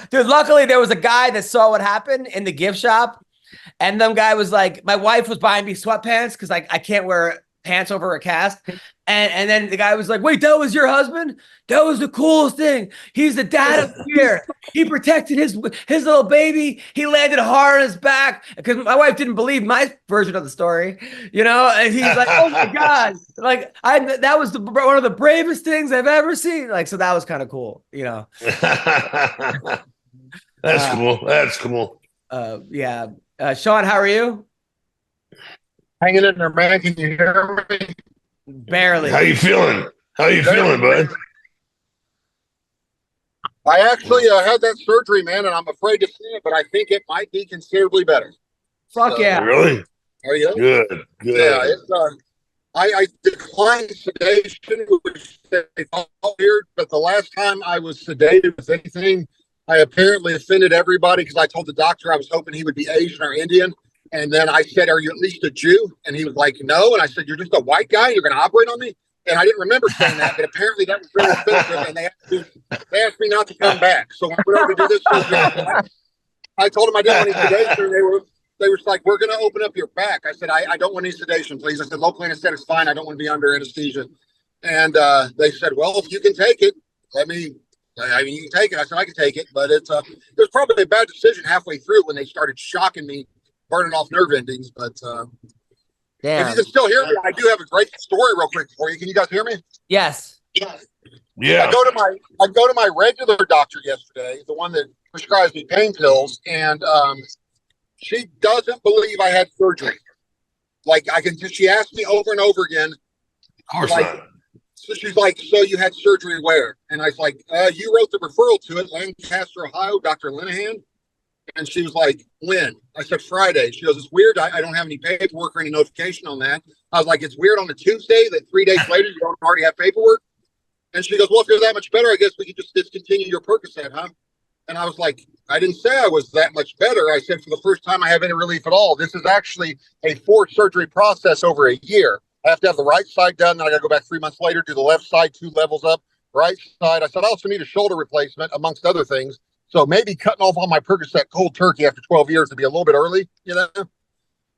Dude, luckily there was a guy that saw what happened in the gift shop, and them guy was like, my wife was buying me sweatpants because I can't wear pants over a cast, and then the guy was like, wait, that was your husband? That was the coolest thing. He's the dad of the year. He protected his little baby. He landed hard on his back because my wife didn't believe my version of the story, and he's like, oh my God, like that was one of the bravest things I've ever seen. Like, so that was kind of cool, That's cool. That's cool. Yeah. Sean, how are you? Hanging in there, man. Can you hear me? Barely. How you feeling? Bud? I actually had that surgery, man, and I'm afraid to say it, but I think it might be considerably better. Fuck yeah. Really? Are you? Good. Yeah, it's I declined sedation, which they thought weird, but the last time I was sedated with anything, I apparently offended everybody because I told the doctor I was hoping he would be Asian or Indian. And then I said, are you at least a Jew? And he was like, no. And I said, you're just a white guy? You're going to operate on me? And I didn't remember saying that, but apparently that was really offensive. And they asked me not to come back. So when I went over to do this surgery, I told them I didn't want any sedation. They were like, we're going to open up your back. I said, I don't want any sedation, please. I said, local anesthetic's fine. I don't want to be under anesthesia. And they said, well, if you can take it, you can take it. I said, I can take it. But it was probably a bad decision halfway through when they started shocking me, burning off nerve endings. But if you can still hear me, I do have a great story real quick for you. Can you guys hear me? Yes. Yeah. I go to my regular doctor yesterday, the one that prescribes me pain pills, and she doesn't believe I had surgery. She asked me over and over again. Of course not. So she's like, so you had surgery where? And I was like, you wrote the referral to it, Lancaster, Ohio, Dr. Linehan. And she was like, when? I said, Friday. She goes, it's weird. I don't have any paperwork or any notification on that. I was like, it's weird on a Tuesday that 3 days later you don't already have paperwork. And she goes, well, if you're that much better, I guess we could just discontinue your Percocet, huh? And I was like, I didn't say I was that much better. I said, for the first time, I have any relief at all. This is actually a 4 surgery process over a year. I have to have the right side done. Then I got to go back 3 months later, do the left side 2 levels up, right side. I said, I also need a shoulder replacement, amongst other things. So maybe cutting off on my Percocet cold turkey after 12 years would be a little bit early,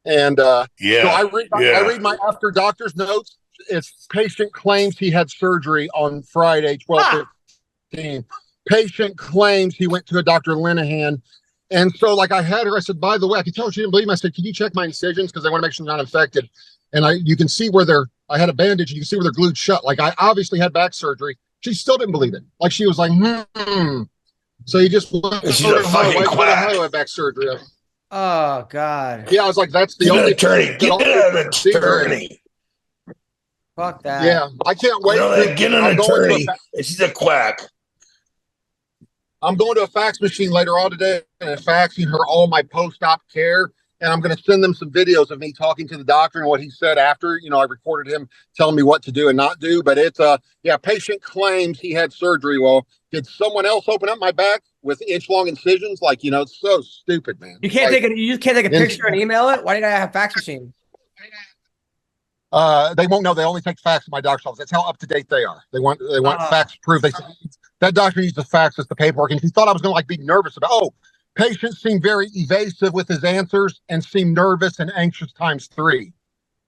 And so I read my after doctor's notes. It's patient claims he had surgery on Friday, 12/15. Patient claims he went to a Dr. Linehan. And so I had her, I said, by the way, I could tell she didn't believe me. I said, can you check my incisions? Because I want to make sure they're not infected. And you can see where I had a bandage. You can see where they're glued shut. I obviously had back surgery. She still didn't believe it. She was like, So he just went She's a fucking quack. Ohio had back surgery. Oh God. Yeah, I was like, that's the only attorney. Get an attorney. Fuck that. Yeah, I can't wait. Get an attorney. She's a quack. I'm going to a fax machine later on today and faxing her all my post-op care. And I'm going to send them some videos of me talking to the doctor and what he said after. I recorded him telling me what to do and not do. But it's patient claims he had surgery. Well, did someone else open up my back with inch-long incisions? It's so stupid, man. You can't you just can't take a picture and email it? Why did I have a fax machine? They won't know. They only take fax at my doctor's office. That's how up to date they are. They want fax proof. They that doctor needs to fax us the paperwork. And he thought I was going to be nervous about. Patient seemed very evasive with his answers and seemed nervous and anxious ×3.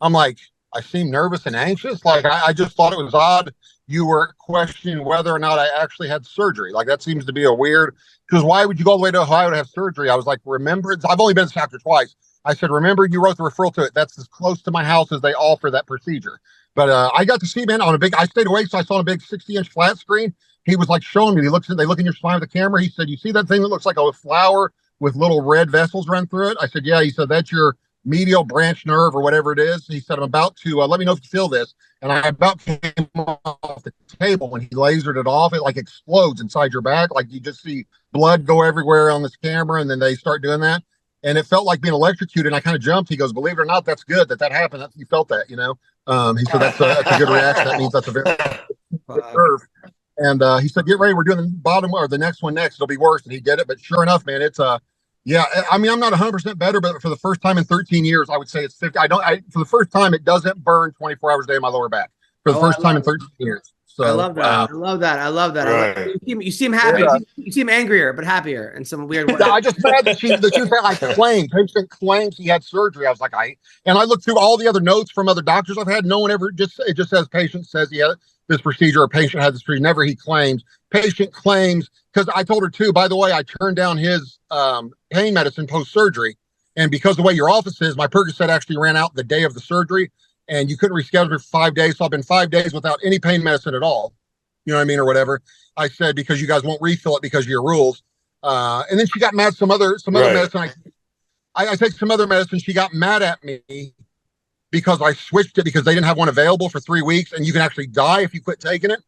I'm like, I seemed nervous and anxious. Like, I just thought it was odd. You were questioning whether or not I actually had surgery. Like, that seems to be a weird, because why would you go all the way to Ohio to have surgery? I was like, remember, I've only been to this doctor twice. I said, remember, you wrote the referral to it. That's as close to my house as they offer that procedure. But I got to see, man, on a big, I stayed awake, so I saw on a big 60-inch flat screen. He was like showing me, they look in your spine with the camera. He said, you see that thing that looks like a flower with little red vessels run through it? I said, yeah. He said, that's your medial branch nerve or whatever it is. He said, I'm about to, let me know if you feel this. And I about came off the table when he lasered it off. It like explodes inside your back. Like you just see blood go everywhere on this camera. And then they start doing that. And it felt like being electrocuted. And I kind of jumped. He goes, believe it or not, that's good that happened. You felt that, you know? He said, that's a good reaction. That means that's a very good curve. And he said, get ready. We're doing the bottom or the next one next. It'll be worse. And he did it. But sure enough, man, it's yeah, I mean, I'm not 100% better, but for the first time in 13 years, I would say it's 50. For the first time, it doesn't burn 24 hours a day in my lower back for the first time in 13 years. So I love that. I love that. Right. You seem happy. Yeah. You seem angrier, but happier in some weird way. I just said that patient claims he had surgery. I was like, I looked through all the other notes from other doctors I've had. No one ever it just says patient says he had this procedure or patient had this procedure. Never he claims. Patient claims, because I told her too, by the way, I turned down his pain medicine post-surgery. And because the way your office is, my Percocet actually ran out the day of the surgery and you couldn't reschedule for 5 days. So I've been 5 days without any pain medicine at all. You know what I mean? Or whatever. I said, because you guys won't refill it because of your rules. And then she got mad, some other medicine. I take some other medicine. She got mad at me because I switched it because they didn't have one available for 3 weeks and you can actually die if you quit taking it.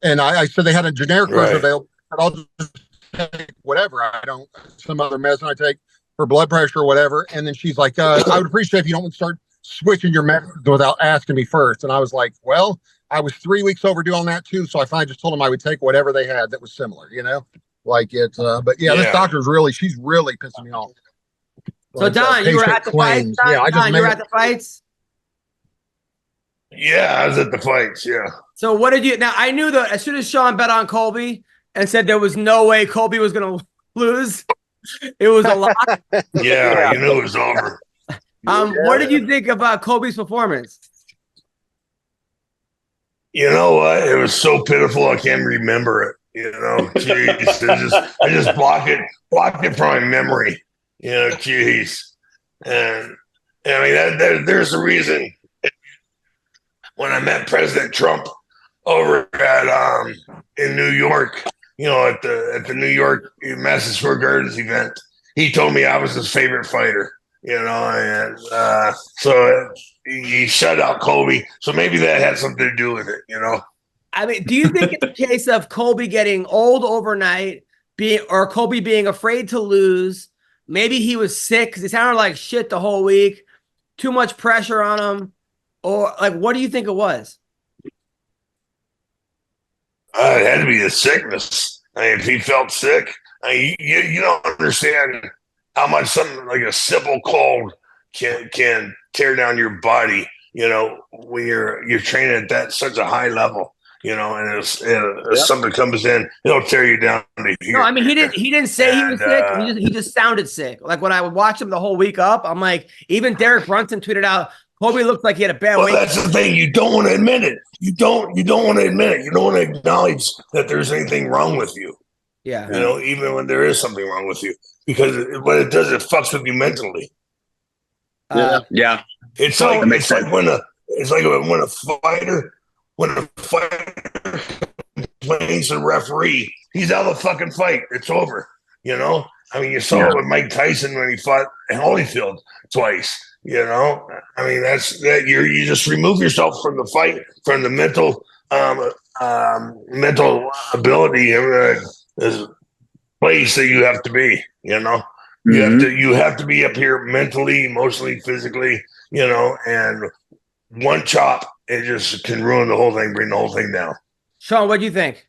And I said they had a generic version available, but I'll just take whatever. Some other medicine I take for blood pressure or whatever. And then she's like, I would appreciate if you don't start switching your medicine without asking me first. And I was like, well, I was 3 weeks overdue on that too. So I finally just told them I would take whatever they had that was similar, you know, like it. But yeah, this doctor's she's really pissing me off. So Don, you were at the fights? Don, you were at the fights? Yeah, I was at the fights. Yeah. So what did you? Now I knew that as soon as Sean bet on Colby and said there was no way Colby was going to lose, it was a lock. Yeah, you knew it was over. What did you think about Colby's performance? You know what? It was so pitiful. I can't remember it. You know, jeez, I just blocked it from my memory. You know, jeez, and I mean there's a reason. When I met President Trump over at in New York, you know, at the New York Madison Square Gardens event, he told me I was his favorite fighter. You know, and so he shut out Colby. So maybe that had something to do with it. You know, I mean, do you think it's a case of Colby getting old overnight, or Colby being afraid to lose? Maybe he was sick because he sounded like shit the whole week. Too much pressure on him. Or like, what do you think it was? It had to be the sickness. I mean, if he felt sick, I mean, you don't understand how much something like a simple cold can tear down your body. You know, when you're training at such a high level. You know, and if something comes in, it'll tear you down to here. No, I mean he didn't say he was sick. He just sounded sick. Like when I would watch him the whole week up, I'm like, even Derek Brunson tweeted out, Colby looked like he had a bad week. That's the thing. You don't want to admit it. You don't want to admit it. You don't want to acknowledge that there's anything wrong with you. Yeah. You know, even when there is something wrong with you, because what it does, it fucks with you mentally. Yeah. It's like when a fighter complains to the referee, he's out of the fucking fight. It's over. You know. I mean, you saw it with Mike Tyson when he fought Holyfield twice. You know, I mean, you just remove yourself from the fight, from the mental ability this place that you have to be. You know, you have to be up here mentally, emotionally, physically. You know, and one chop, it just can ruin the whole thing, bring the whole thing down. Sean, what do you think?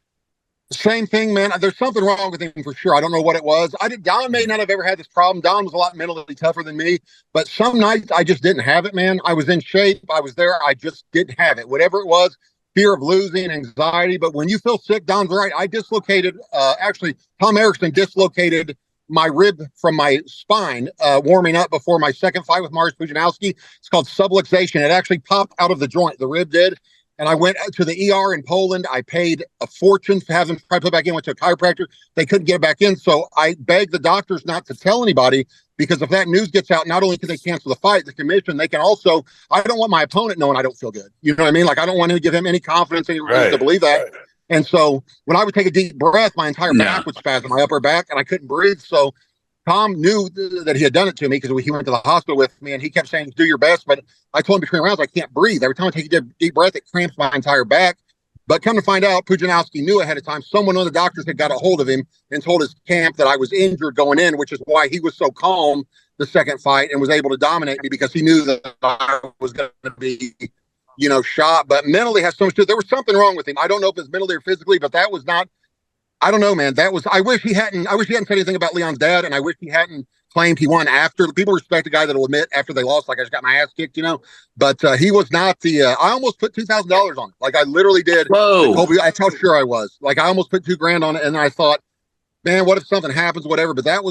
Same thing, man. There's something wrong with him for sure. I don't know what it was. Don may not have ever had this problem. Don was a lot mentally tougher than me, but some nights I just didn't have it, man. I was in shape. I was there. I just didn't have it. Whatever it was, fear of losing, anxiety. But when you feel sick, Don's right. I dislocated, actually, Tom Erickson dislocated my rib from my spine warming up before my second fight with Mariusz Pudzianowski. It's called subluxation. It actually popped out of the joint. The rib did. And I went to the ER in Poland. I paid a fortune to have them try to put back in. Went to a chiropractor. They couldn't get it back in. So I begged the doctors not to tell anybody, because if that news gets out, not only can they cancel the fight, the commission, they can also, I don't want my opponent knowing I don't feel good. You know what I mean? Like, I don't want to give him any confidence, any reason to believe that. Right. And so when I would take a deep breath, my entire back would spasm, my upper back, and I couldn't breathe. So Tom knew that he had done it to me, because he went to the hospital with me, and he kept saying, do your best. But I told him between rounds, I can't breathe. Every time I take a deep breath, it cramps my entire back. But come to find out, Pudzianowski knew ahead of time. One of the doctors had got a hold of him and told his camp that I was injured going in, which is why he was so calm the second fight and was able to dominate me, because he knew that I was going to be, shot. But mentally has so much to it. There was something wrong with him. I don't know if it's mentally or physically, but that was not, I don't know, man. I wish he hadn't said anything about Leon's dad, and I wish he hadn't claimed he won after. People respect a guy that'll admit after they lost, like, I just got my ass kicked, But he was not I almost put $2,000 on it. Like, I literally did. Whoa. Colby, that's how sure I was. Like, I almost put $2,000 on it, and I thought, man, what if something happens, whatever. But that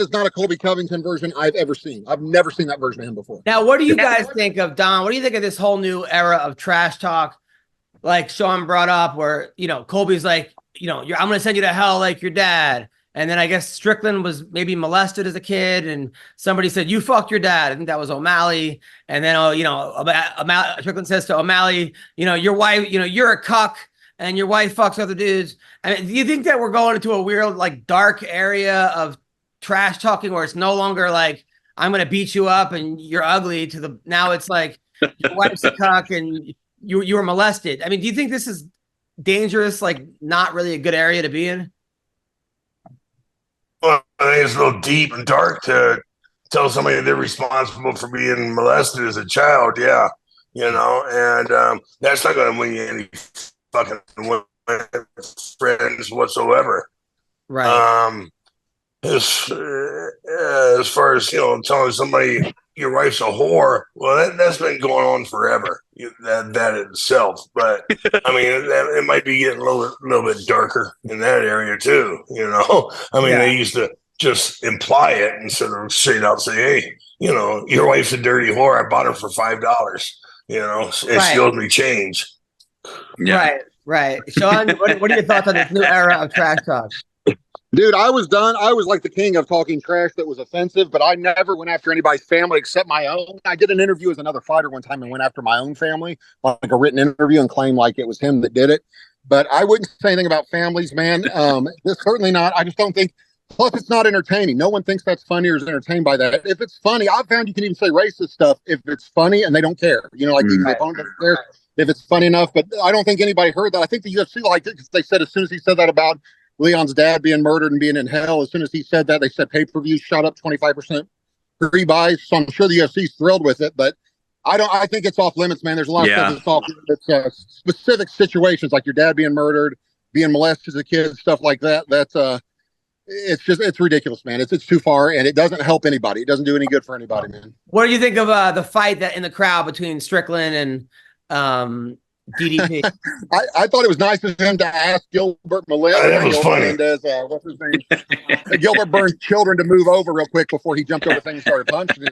is not a Colby Covington version I've ever seen. I've never seen that version of him before. Now, what do you guys think of, Don? What do you think of this whole new era of trash talk? Like Sean brought up, where, Colby's like, I'm going to send you to hell like your dad. And then I guess Strickland was maybe molested as a kid, and somebody said, you fucked your dad. I think that was O'Malley. And then, Strickland says to O'Malley, your wife, you're a cuck and your wife fucks other dudes. I mean, do you think that we're going into a weird, like, dark area of trash talking, where it's no longer like, I'm going to beat you up and you're ugly, now it's like, your wife's a cuck and you were molested? I mean, do you think this is dangerous, like, not really a good area to be in? Well, I think it's a little deep and dark to tell somebody they're responsible for being molested as a child. Yeah, and that's not going to win you any fucking friends whatsoever. Right. As far as telling somebody your wife's a whore, well, that's been going on forever. That itself, but I mean, it might be getting a little bit darker in that area too. I mean, They used to just imply it instead of straight out say, "Hey, your wife's a dirty whore. I bought her for $5. And she owes me change." Yeah. Right. Sean, what are your thoughts on this new era of trash talk? Dude, I was done. I was like the king of talking trash that was offensive, but I never went after anybody's family except my own. I did an interview as another fighter one time and went after my own family, like a written interview, and claimed like it was him that did it. But I wouldn't say anything about families, man. This certainly not. I just don't think. Plus, it's not entertaining. No one thinks that's funny or is entertained by that. If it's funny, I've found you can even say racist stuff if it's funny and they don't care. Like even the opponent doesn't care if it's funny enough. But I don't think anybody heard that. I think the UFC liked it because they said as soon as he said that about Leon's dad being murdered and being in hell, as soon as he said that, they said pay-per-view shot up 25% pre-buys. So I'm sure the UFC's thrilled with it, but I think it's off limits, man. There's a lot of stuff that's off limits. Specific situations like your dad being murdered, being molested as a kid, stuff like that. That's it's ridiculous, man. It's too far, and it doesn't help anybody. It doesn't do any good for anybody, man. What do you think of the fight that in the crowd between Strickland and DDP? I thought it was nice of him to ask Gilbert Melendez. That was funny. What's his name? Gilbert Burns' children to move over real quick before he jumped over things and started punching.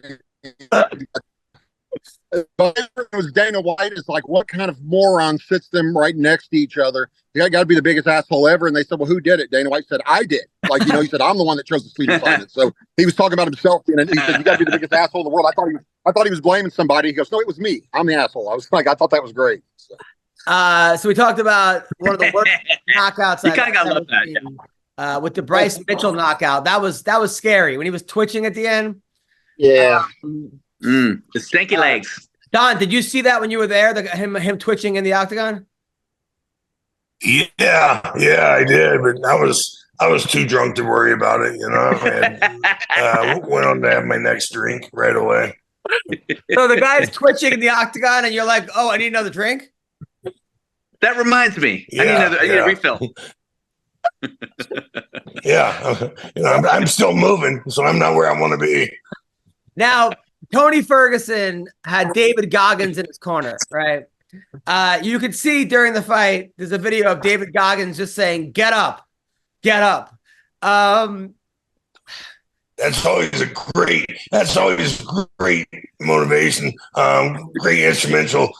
But it was Dana White. It's like, what kind of moron sits them right next to each other? You got to be the biggest asshole ever. And they said, well, who did it? Dana White said, I did. Like, he said, I'm the one that chose the Swedish fight. So he was talking about himself. And he said, you got to be the biggest asshole in the world. I thought he was blaming somebody. He goes, no, it was me. I'm the asshole. I was like, I thought that was great. So we talked about one of the worst knockouts. You kind of got to love that. With the Bryce Mitchell knockout. That was scary when he was twitching at the end. Yeah. The stinky legs. Don, did you see that when you were there? Him twitching in the octagon? Yeah, I did, but I was too drunk to worry about it, and went on to have my next drink right away. So the guy's twitching in the octagon, and you're like, "Oh, I need another drink." That reminds me. I need a refill. Yeah, I'm still moving, so I'm not where I want to be. Now, Tony Ferguson had David Goggins in his corner, right? You could see during the fight, there's a video of David Goggins just saying, get up, get up. That's always great motivation. Great instrumental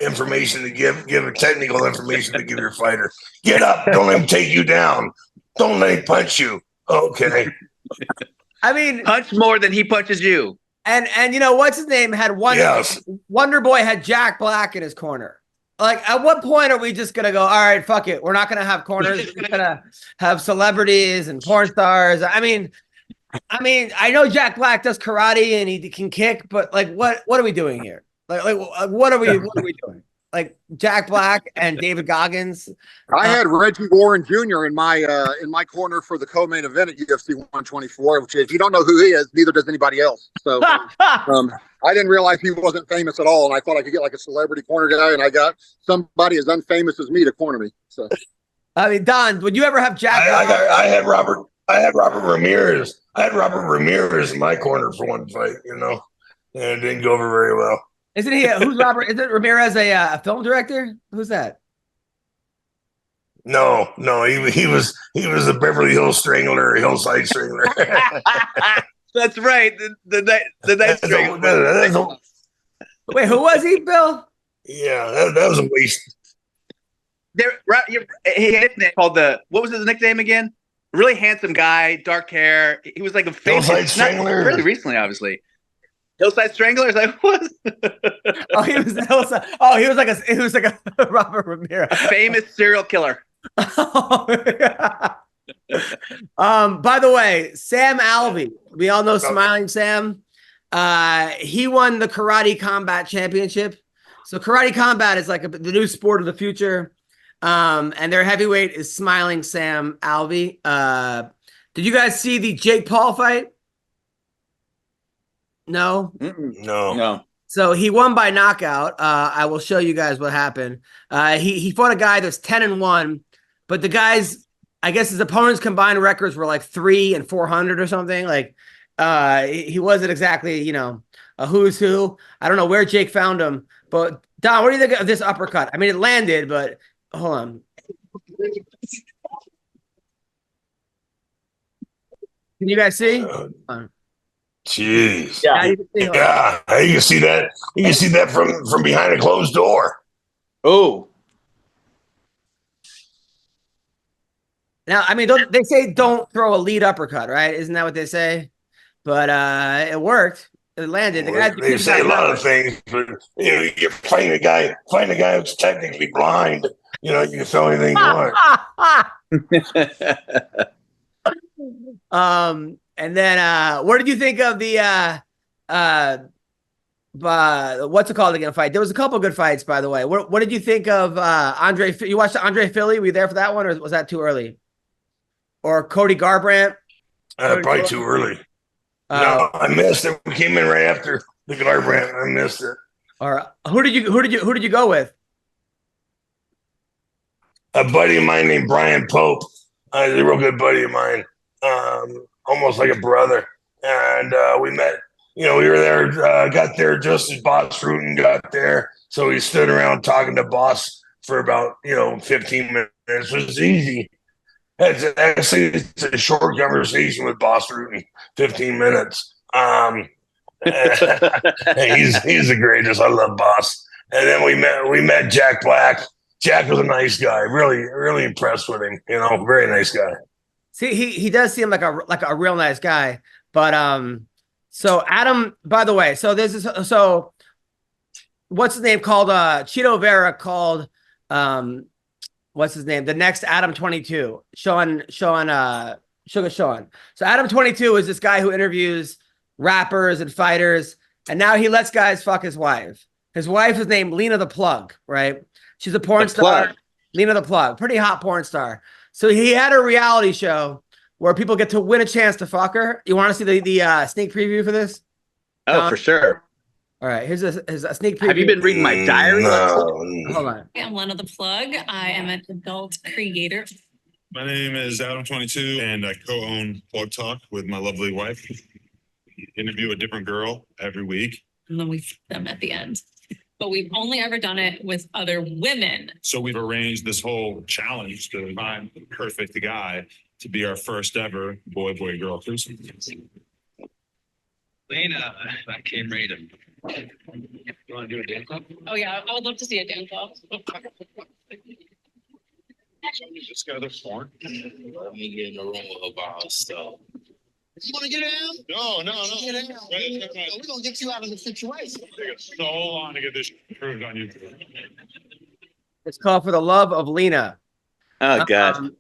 information to give a technical information to give your fighter. Get up, don't let him take you down. Don't let him punch you. Okay. I mean, punch more than he punches you. And you know what's his name had Wonder Boy had Jack Black in his corner. Like, at what point are we just gonna go, all right, fuck it, we're not gonna have corners, we're gonna have celebrities and porn stars? I mean, I know Jack Black does karate and he can kick, but like, what are we doing here? Like what are we doing? Like Jack Black and David Goggins. I had Reggie Warren Jr. in my corner for the co-main event at UFC 124. Which, if you don't know who he is, neither does anybody else. So I didn't realize he wasn't famous at all, and I thought I could get like a celebrity corner guy, and I got somebody as unfamous as me to corner me. So, I mean, Don, would you ever have Jack? I had Robert Ramirez. I had Robert Ramirez in my corner for one fight, and it didn't go over very well. Isn't he? Who's Robert? Isn't Ramirez a film director? Who's that? No, he was a Beverly Hills Strangler, Hillside Strangler. That's right. The night Strangler. Wait, who was he, Bill? Yeah, that was a waste. He had a nickname called what was his nickname again? Really handsome guy, dark hair. He was like a famous Hillside Strangler. Really recently, obviously. Hillside Strangler? Is that what? Oh, he was Hillside. Oh, he was like a Robert Ramirez, a famous serial killer. Oh, yeah. By the way, Sam Alvey, we all know Smiling Sam. He won the Karate Combat Championship. So Karate Combat is like the new sport of the future. And their heavyweight is Smiling Sam Alvey. Did you guys see the Jake Paul fight? No. No. So he won by knockout. I will show you guys what happened. He fought a guy that's 10-1, but the guys, I guess his opponents' combined records were like 3 and 400 or something. Like he wasn't exactly, a who's who. I don't know where Jake found him, but Don, what do you think of this uppercut? I mean, it landed, but hold on. Can you guys see? Jeez. Yeah, you can see that. You can see that from behind a closed door. Oh. Now, I mean, they say don't throw a lead uppercut, right? Isn't that what they say? But it worked. It landed. They say a lot of things, but you're fighting a guy who's technically blind. You can throw anything you want. And then what did you think of the what's it called again fight? There was a couple good fights, by the way. What did you think of Andre? You watched Andre Philly? Were you there for that one, or was that too early? Or Cody Garbrandt? Probably too early. No, I missed it. We came in right after the Garbrandt. I missed it. All right. Who did you go with? A buddy of mine named Brian Pope. He's a real good buddy of mine. Almost like a brother. And we met, we were there, got there just as Boss Rutan got there. So we stood around talking to Boss for about, 15 minutes. It was easy. It's a short conversation with Boss Rutan, 15 minutes. He's the greatest. I love Boss. And then we met Jack Black. Jack was a nice guy. Really, really impressed with him. Very nice guy. See, he does seem like a real nice guy. But so Adam, by the way, so what's his name called? Chito Vera called what's his name? The next Adam 22, Sugar Sean. So Adam 22 is this guy who interviews rappers and fighters, and now he lets guys fuck his wife. His wife is named Lena the Plug, right? She's a porn star. Lena the Plug, pretty hot porn star. So he had a reality show where people get to win a chance to fuck her. You want to see the sneak preview for this? Oh, for sure. All right, here's a sneak preview. Have you been reading my diary? Hold on. I'm Lena the Plug. I am an adult creator. My name is Adam 22, and I co-own Plug Talk with my lovely wife. We interview a different girl every week. And then we f them at the end. But we've only ever done it with other women. So we've arranged this whole challenge to find the perfect guy to be our first ever boy-girl threesome. Lena, I came ready to. You want to do a dance club? Oh yeah, I would love to see a dance off. Just got their porn. Let me get in the room about stuff. You want to get down? No. Get down. We're going to get you out of the situation. It's so long to get this proved on YouTube. It's called For the Love of Lena. Oh, God.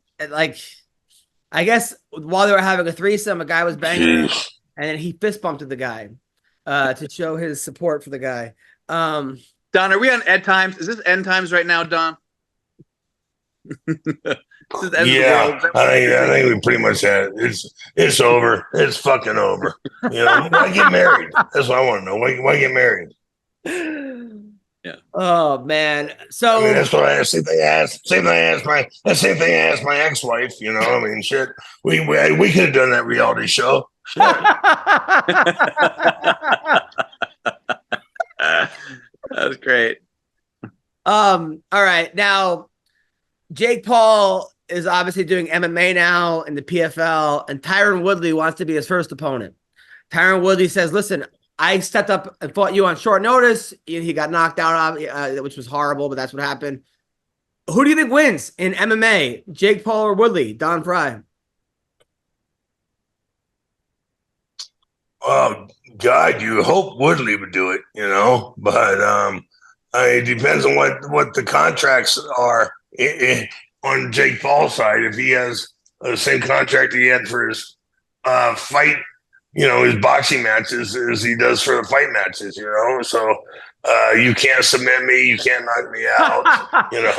I guess while they were having a threesome, a guy was banging her, and then he fist bumped the guy to show his support for the guy. Don, are we on End Times? Is this End Times right now, Don? Yeah, I think we pretty much had it. It's over. It's fucking over. You know, why get married? That's what I want to know. Why get married? Yeah. Oh man. So I mean, that's what I asked. Same thing I asked my ex-wife. You know, I mean, shit. We could have done that reality show. Shit. That was great. All right. Now, Jake Paul is obviously doing MMA now in the PFL, and Tyron Woodley wants to be his first opponent. Tyron Woodley says, listen, I stepped up and fought you on short notice. He got knocked out, which was horrible, but that's what happened. Who do you think wins in MMA, Jake Paul or Woodley? Don Fry. Oh, God, you hope Woodley would do it, you know, but it depends on what the contracts are on Jake Paul's side. If he has the same contract he had for his fight, you know, his boxing matches as he does for the fight matches, you know, so you can't submit me, you can't knock me out, you know.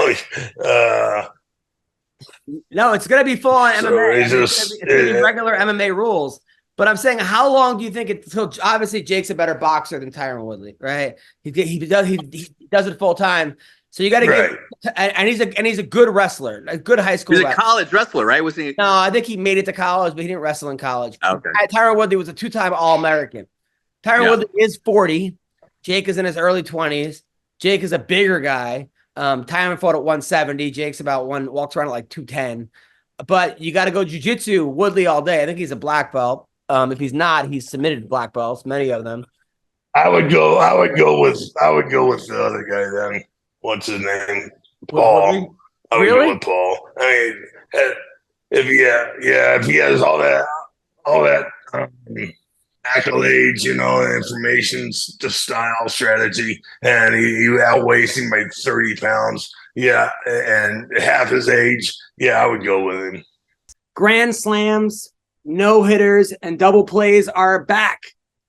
No, it's going to be full on So MMA. it's It's gonna be regular MMA rules. But I'm saying, how long do you think it? So obviously, Jake's a better boxer than Tyron Woodley, right? He does it full time. So you got to get, and he's a good wrestler, a good high school. He's a college wrestler, right? Was he? No, I think he made it to college, but he didn't wrestle in college. Okay. Tyron Woodley was a 2-time All-American. Tyron Woodley is 40. Jake is in his early 20s. Jake is a bigger guy. Tyron fought at 170. Jake's walks around at like 210. But you got to go jiu-jitsu Woodley all day. I think he's a black belt. If he's not, he's submitted black belts, many of them. I would go with the other guy then. What's his name? Paul. I would go with Paul. I mean, if he has all that accolades, you know, information, the style, strategy, and he outweighs him by 30 pounds. Yeah, and half his age. Yeah, I would go with him. Grand slams, no-hitters, and double plays are back.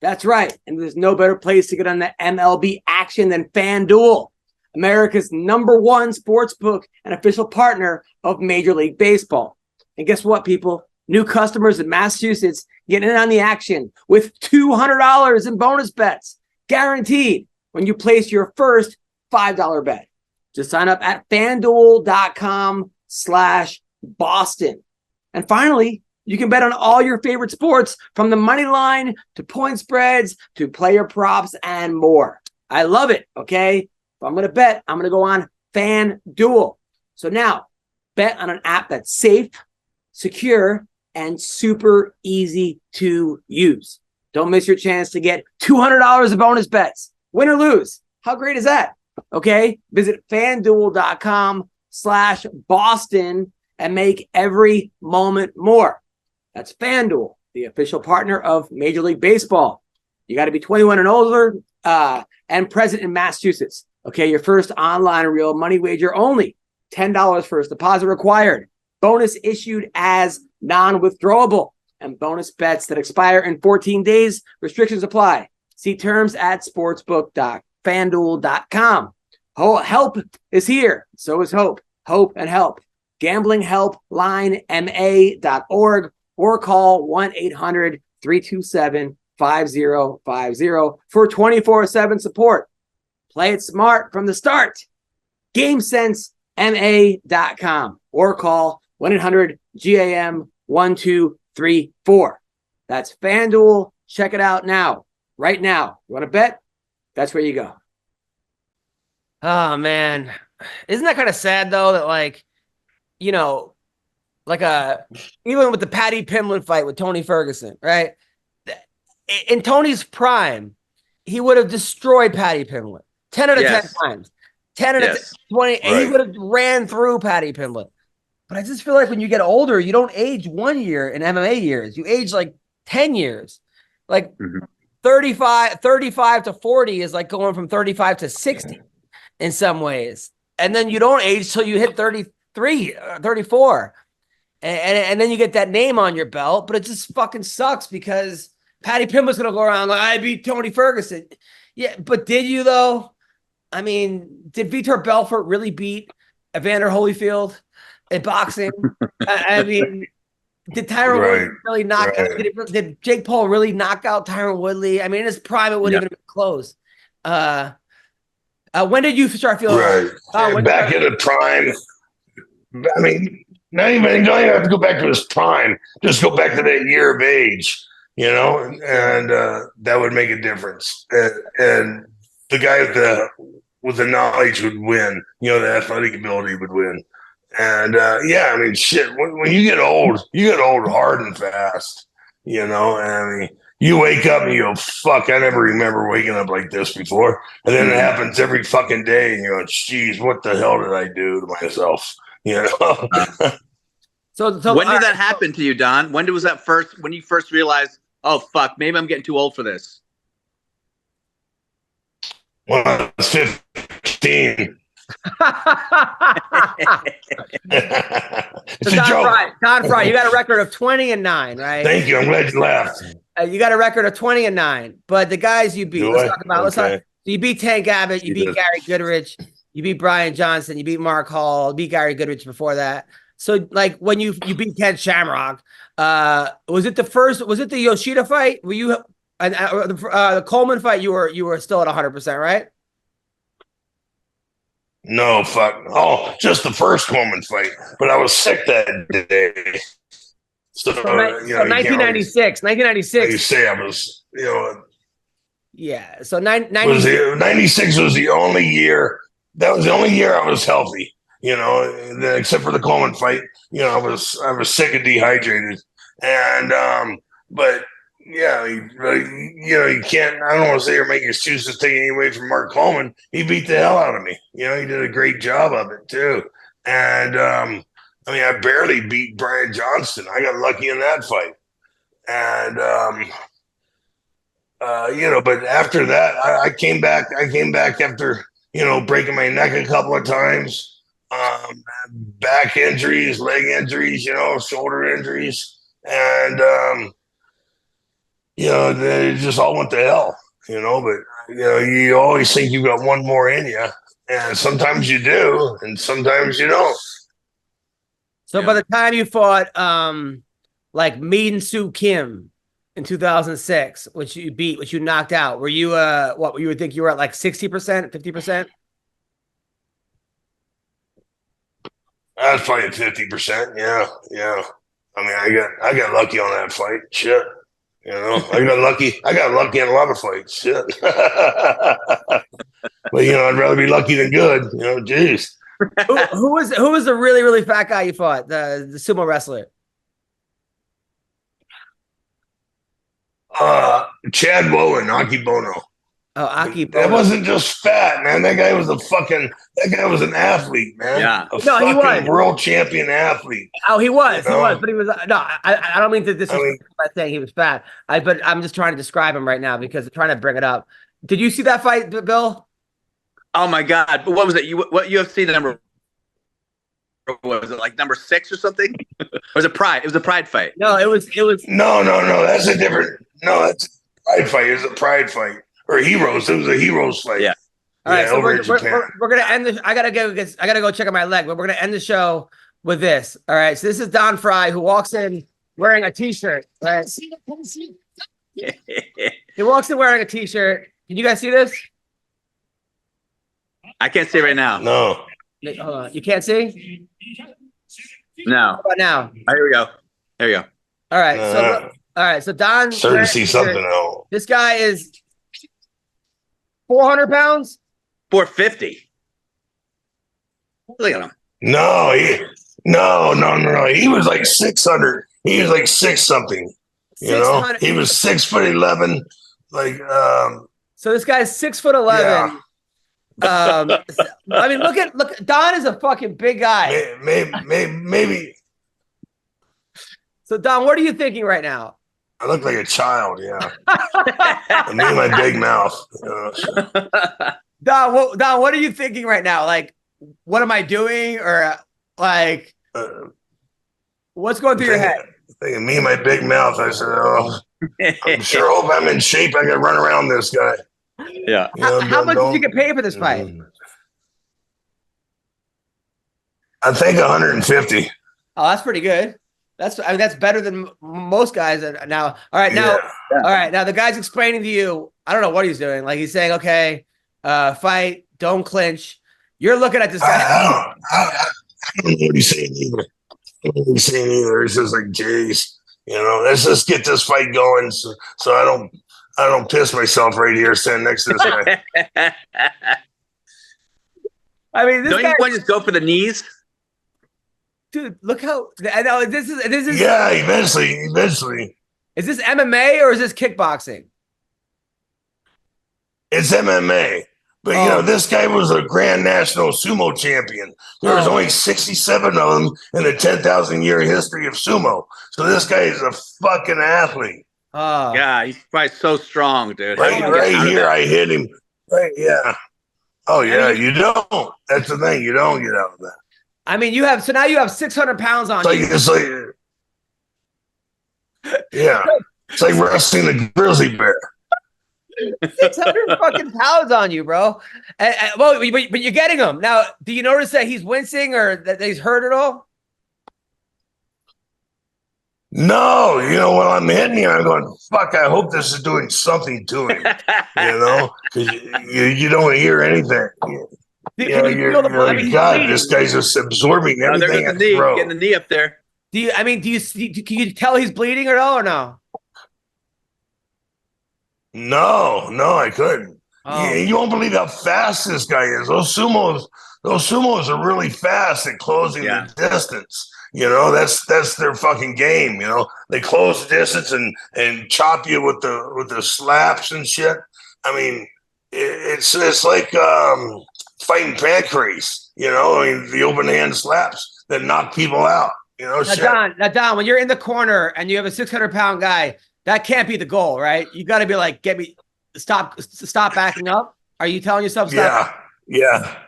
That's right. And there's no better place to get on the MLB action than FanDuel, America's #1 sportsbook and official partner of Major League Baseball. And guess what, people? New customers in Massachusetts getting in on the action with $200 in bonus bets, guaranteed when you place your first $5 bet. Just sign up at FanDuel.com/Boston. And finally, you can bet on all your favorite sports, from the money line to point spreads to player props and more. I love it, okay? If I'm going to bet, I'm going to go on FanDuel. So now, bet on an app that's safe, secure, and super easy to use. Don't miss your chance to get $200 of bonus bets, win or lose. How great is that? Okay, visit FanDuel.com/Boston and make every moment more. That's FanDuel, the official partner of Major League Baseball. You got to be 21 and older and present in Massachusetts. Okay, your first online real money wager only. $10 first deposit required. Bonus issued as non-withdrawable. And bonus bets that expire in 14 days. Restrictions apply. See terms at sportsbook.fanduel.com. Help is here. So is hope. Hope and help. GamblingHelpLineMA.org or call 1-800-327-5050 for 24/7 support. Play it smart from the start. GameSenseMA.com or call 1-800-GAM-1234. That's FanDuel. Check it out now. Right now. You want to bet? That's where you go. Oh, man. Isn't that kind of sad, though, that, like, you know, even with the Paddy Pimblett fight with Tony Ferguson, right? In Tony's prime, he would have destroyed Paddy Pimblett 10 out of 10 times. 10 out of 20. Right. He would have ran through Paddy Pimblett. But I just feel like when you get older, you don't age 1 year in MMA years. You age like 10 years. Like 35 to 40 is like going from 35 to 60 in some ways. And then you don't age till you hit 33, 34. And then you get that name on your belt, but it just fucking sucks because Paddy Pimblett's going to go around like, I beat Tony Ferguson. Yeah, but did you though? I meid Vitor Belfort really beat Evander Holyfield in boxing? I mean, did Tyron Woodley really knock out? Did Jake Paul really knock out Tyron Woodley? I mean, in his prime, it wouldn't even have been close. When did you start feeling back in the prime? I mean, don't even have to go back to his prime. Just go back to that year of age, and that would make a difference. And the guy with the knowledge would win. The athletic ability would win. And I mean, shit. When you get old hard and fast. And I mean, you wake up and you go, "Fuck! I never remember waking up like this before." And then it happens every fucking day, and you're like, "Geez, what the hell did I do to myself?" So when did that happen to you, Don? When was that when you first realized, oh fuck, maybe I'm getting too old for this? When I was 15. So Don Fry, you got a record of 20-9, right? Thank you. I'm glad you laughed. You got a record of 20-9, but the guys you beat, let's talk. You beat Tank Abbott, you beat Gary Goodrich, you beat Brian Johnson, you beat Mark Hall, you beat Gary Goodrich before that. So like when you beat Ken Shamrock, was it the Yoshida fight? Were you the Coleman fight? You were still at 100%, right? No, fuck. Oh, just the first Coleman fight, but I was sick that day. So 1996. You say I was, Yeah. So 96 was the only year. That was the only year I was healthy. Except for the Coleman fight. I was sick and dehydrated, and but yeah, you can't. I don't want to say or make excuses taking away from Mark Coleman. He beat the hell out of me. He did a great job of it too, and I mean, I barely beat Brian Johnston. I got lucky in that fight. And, but after that, I came back after, breaking my neck a couple of times, back injuries, leg injuries, shoulder injuries. And, they just all went to hell, but, you always think you've got one more in you. And sometimes you do, and sometimes you don't. So by the time you fought like Min Soo Kim in 2006, which you knocked out, were you what you would think you were at like 60%, 50%? I was probably at 50%. Yeah. I mean, I got lucky on that fight. Shit. I got lucky in a lot of fights. Shit. But I'd rather be lucky than good. Jeez. who was the really, really fat guy you fought? The sumo wrestler? Chad Bowen, Aki Bono. Oh, Aki Bono. That wasn't just fat, man. That guy was an athlete, man. Yeah. He was world champion athlete. Oh, he was. He was, but he was I don't mean to disrespect by saying he was fat. But I'm just trying to describe him right now because I'm trying to bring it up. Did you see that fight, Bill? Oh my God! But what was it? What UFC number? What was it, like number 6 or something? Or was it Pride? It was a Pride fight. No, it was. No. That's a different. No, that's a Pride fight. It was a Pride fight or Heroes. It was a Heroes fight. Yeah. All right. So we're gonna end this. I gotta go check out my leg, but we're gonna end the show with this. All right. So this is Don Fry who walks in wearing a T-shirt. Right? He walks in wearing a T-shirt. Can you guys see this? I can't see it right now. No. Hold on. You can't see? No. How about now? Oh, here we go. There we go. All right. So Don. Starting to see something else. This guy is 400 pounds? 450. Look at him. No, No. He was like 600. He was like six something. You know, he was 6'11". Like, so this guy's 6'11". Yeah. I mean, look. Don is a fucking big guy. Maybe. So Don, what are you thinking right now? I look like a child. Yeah. I mean, my big mouth. Don, what are you thinking right now? Like, what am I doing, or like, what's going through your head? Thinking me and my big mouth. I said, "Oh, I'm sure hope I'm in shape. I can run around this guy." Yeah. How much did you get paid for this fight? I think 150. Oh, that's pretty good. That's better than most guys now. All right, now, all right, now the guy's explaining to you. I don't know what he's doing. Like, he's saying, "Okay, fight, don't clinch." You're looking at this guy. I don't know what he's saying either. He's saying either. It's just like, "Jeez, you know, let's just get this fight going, so I don't piss myself right here standing next to this guy." I mean, don't you want to just go for the knees, dude? Look how I know this is. Yeah, eventually. Is this MMA or is this kickboxing? It's MMA. But, you know, this guy was a grand national sumo champion. There was only 67 of them in the 10,000-year history of sumo. So this guy is a fucking athlete. Yeah, he's probably so strong, dude. Right here, I hit him. Right, yeah. Oh, yeah, you don't. That's the thing. You don't get out of that. I mean, now you have 600 pounds on you. It's like, yeah. It's like wrestling a grizzly bear. 600 fucking pounds on you, bro. Well, but you're getting him now. Do you notice that he's wincing or that he's hurt at all? No, you know, when I'm hitting you, I'm going, fuck, I hope this is doing something to him. You know, because you don't hear anything. God, this guy's just absorbing everything. There's the knee, getting the knee up there. Can you tell he's bleeding at all or no? No, I couldn't. You won't believe how fast this guy is. Those sumos are really fast at closing the distance. You know, that's their fucking game. You know, they close the distance and chop you with the slaps and shit. I mean, it's like fighting pancrase. You know, I mean, the open hand slaps that knock people out. You know, now Don, when you're in the corner and you have a 600-pound guy, that can't be the goal, right? You got to be like, stop backing up. Are you telling yourself stop? Yeah.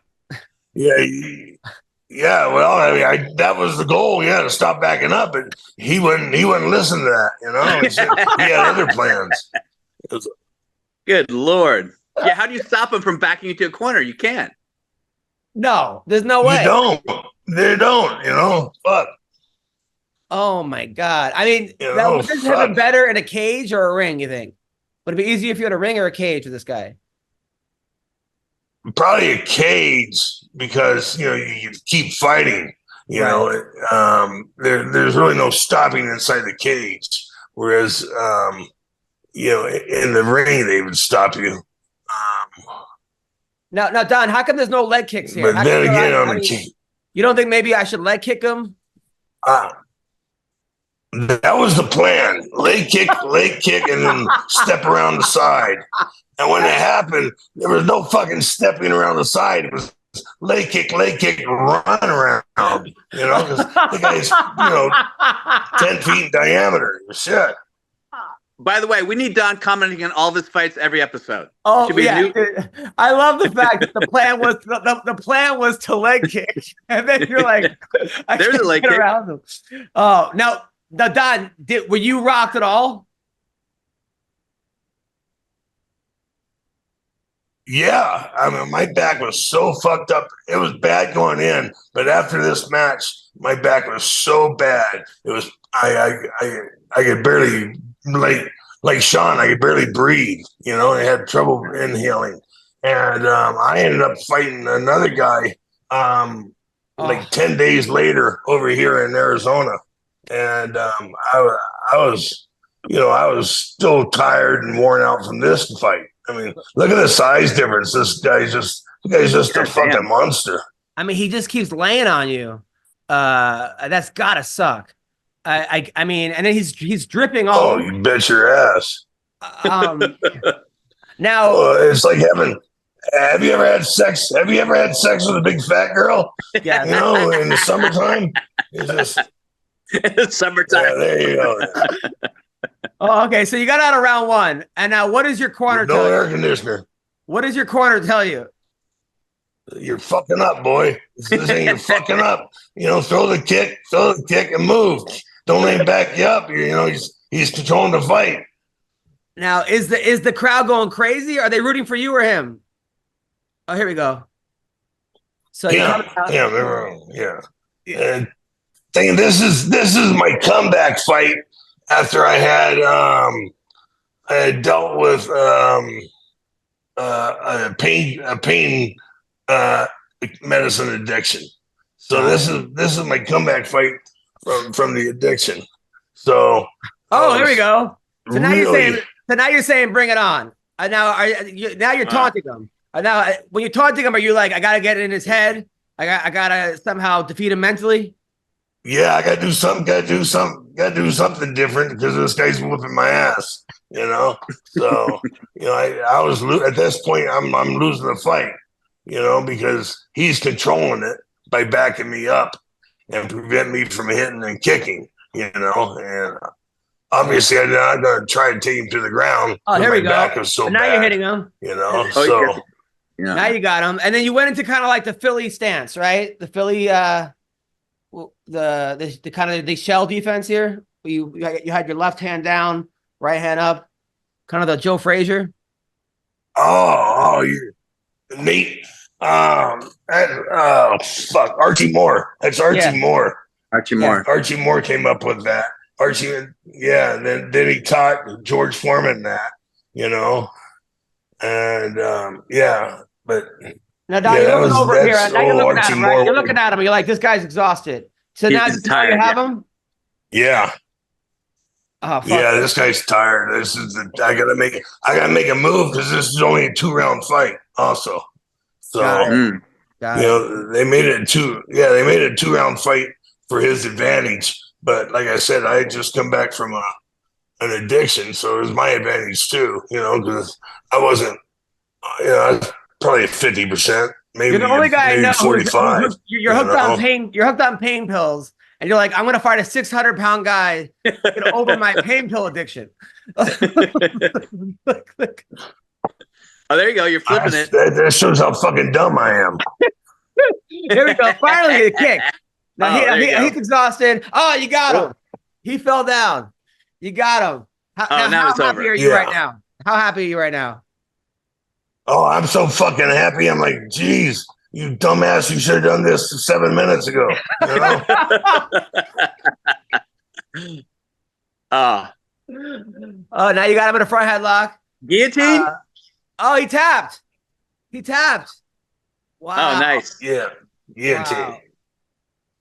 Well, I mean, that was the goal. Yeah, to stop backing up, but he wouldn't listen to that. You know, he had other plans. Good Lord. Yeah, how do you stop him from backing into a corner? You can't. No, there's no way. You don't. They don't. You know, fuck. Oh my God! I mean, would this have been better in a cage or a ring? You think? Would it be easier if you had a ring or a cage with this guy? Probably a cage because you keep fighting. You know, there's really no stopping inside the cage. Whereas, in the ring they would stop you. Now, Don, how come there's no leg kicks here? But then again, on the cage, you don't think maybe I should leg kick him? That was the plan. Leg kick, and then step around the side. And when it happened, there was no fucking stepping around the side. It was leg kick, run around. You know, because the guy's 10 feet in diameter. Shit. By the way, we need Don commenting on all of his fights every episode. Oh yeah, I love the fact that the plan was to leg kick, and then you're like, "There's a leg kick." Around him. Oh, now Don, were you rocked at all? Yeah, I mean, my back was so fucked up. It was bad going in, but after this match, my back was so bad. It was I could barely like Sean. I could barely breathe. You know, I had trouble inhaling, and I ended up fighting another guy like 10 days later over here in Arizona, and I was still tired and worn out from this fight. I mean, look at the size difference. This guy's just a fucking monster. I mean, he just keeps laying on you. That's gotta suck. I mean, and then he's dripping all Oh, over. you bet your ass. Now it's like having. Have you ever had sex? Have you ever had sex with a big fat girl? Yeah, you know, in the summertime. It's just summertime. Yeah, there you go. Oh, okay. So you got out of round 1, and now what does your corner tell No you? air conditioner. What does your corner tell you? You're fucking up, boy. This ain't you're fucking up. You know, throw the kick, and move. Don't let him back you up. You know, he's controlling the fight. Now, is the crowd going crazy? Are they rooting for you or him? Oh, here we go. So yeah. And thinking this is my comeback fight after I had dealt with a pain medicine addiction. So this is my comeback fight from the addiction. So here we go. So now really, you're saying bring it on. Now you're taunting them. Now when you're taunting him, are you like, I gotta get it in his head? I gotta somehow defeat him mentally? Yeah, I gotta do something. Gotta do something different because this guy's whooping my ass. You know, so you know, I was at this point. I'm losing the fight. You know, because he's controlling it by backing me up and prevent me from hitting and kicking. You know, and obviously I'm not gonna try to take him to the ground. Oh, here we go. Back was so now bad, you're hitting him. You know, so. Yeah. Now you got him, and then you went into kind of like the Philly stance, right? The Philly, the kind of the shell defense here. You had your left hand down, right hand up, kind of the Joe Frazier. Nate. Fuck, Archie Moore. That's Archie Moore. Archie Moore. Archie Moore came up with that. And then he taught George Foreman that. You know. And but now, Doc, you're looking over here. Now you're looking at him, right? You're looking at him. You're like, this guy's exhausted. So now you have him. Yeah. Oh, fuck. Yeah, this guy's tired. I gotta make a move because this is only a 2-round fight. Also, so Got you know they made it a 2-round fight for his advantage. But like I said, I had just come back from an addiction, so it was my advantage too. You know, because I wasn't, I was probably 50%, maybe. You're the only guy I know 45. You're hooked on pain. You're hooked on pain pills, and you're like, I'm going to fight a 600-pound guy to get over my pain pill addiction. Oh, there you go. You're flipping it. That shows how fucking dumb I am. Here we go. Finally, the kick. Now he's exhausted. Oh, you got him. He fell down. You got him. Now it's happy over. are you right now? How happy are you right now? Oh, I'm so fucking happy. I'm like, geez, you dumbass, you should have done this 7 minutes ago. You know? Now you got him in a front headlock. Guillotine? He tapped. Wow. Oh, nice. Yeah. Wow.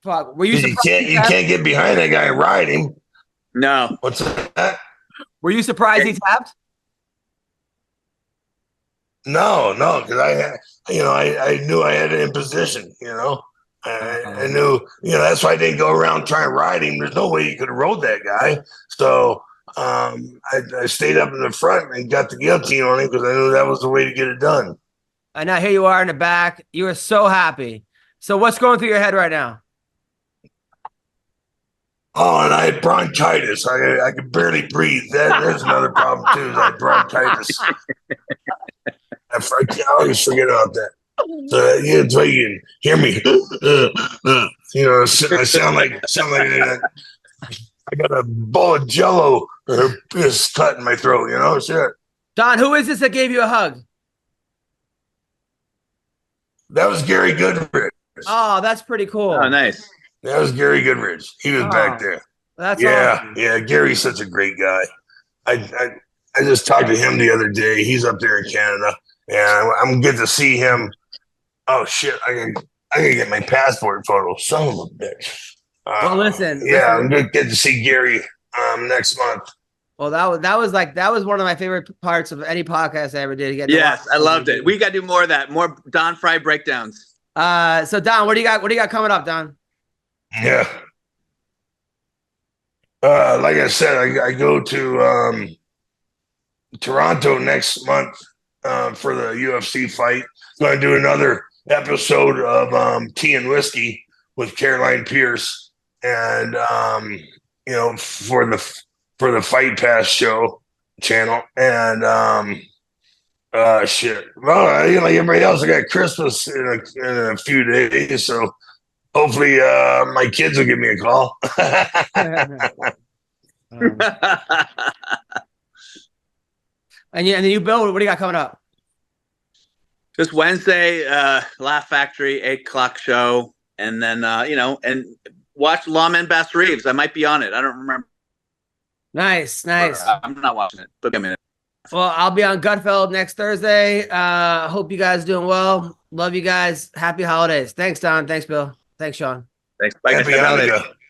Fuck. Were you you can't get behind that guy and ride him. No. What's that? Were you surprised he tapped? No, because I knew I had it in position. You know, I knew. You know, that's why I didn't go around trying to ride him. There's no way you could have rode that guy. So I stayed up in the front and got the guillotine on him because I knew that was the way to get it done. And now here you are in the back. You are so happy. So what's going through your head right now? Oh, and I had bronchitis. I could barely breathe. There's another problem too. Is I had bronchitis. I always forget about that. So you can hear me. You know, I sound like I got a ball of Jello or piss cut in my throat. You know, shit. Don, who is this that gave you a hug? That was Gary Goodrich. Oh, that's pretty cool. Oh, nice. That was Gary Goodrich. He was back there. That's awesome. Yeah. Gary's such a great guy. I just talked to him the other day. He's up there in Canada, and I'm good to see him. Oh shit! I gotta get my passport photo. Son of a bitch. Well, listen. I'm good to see Gary next month. Well, that was one of my favorite parts of any podcast I ever did. Yes, I loved it. We got to do more of that. More Don Fry breakdowns. So Don, what do you got? What do you got coming up, Don? Yeah. Like I said, I go to Toronto next month for the UFC fight. Going to do another episode of Tea and Whiskey with Caroline Pierce, and for the Fight Pass show channel, and shit. Well, like everybody else, I got Christmas in a few days, so hopefully my kids will give me a call. And then you, Bill, what do you got coming up? Just Wednesday, Laugh Factory, 8:00 show, and then and watch Lawman Bass Reeves. I might be on it. I don't remember. Nice. I'm not watching it, but give me a minute. Well, I'll be on Gutfeld next Thursday. Hope you guys doing well. Love you guys. Happy holidays. Thanks, Don. Thanks, Bill. Thanks, Sean. Thanks. Bye. Happy Hanukkah.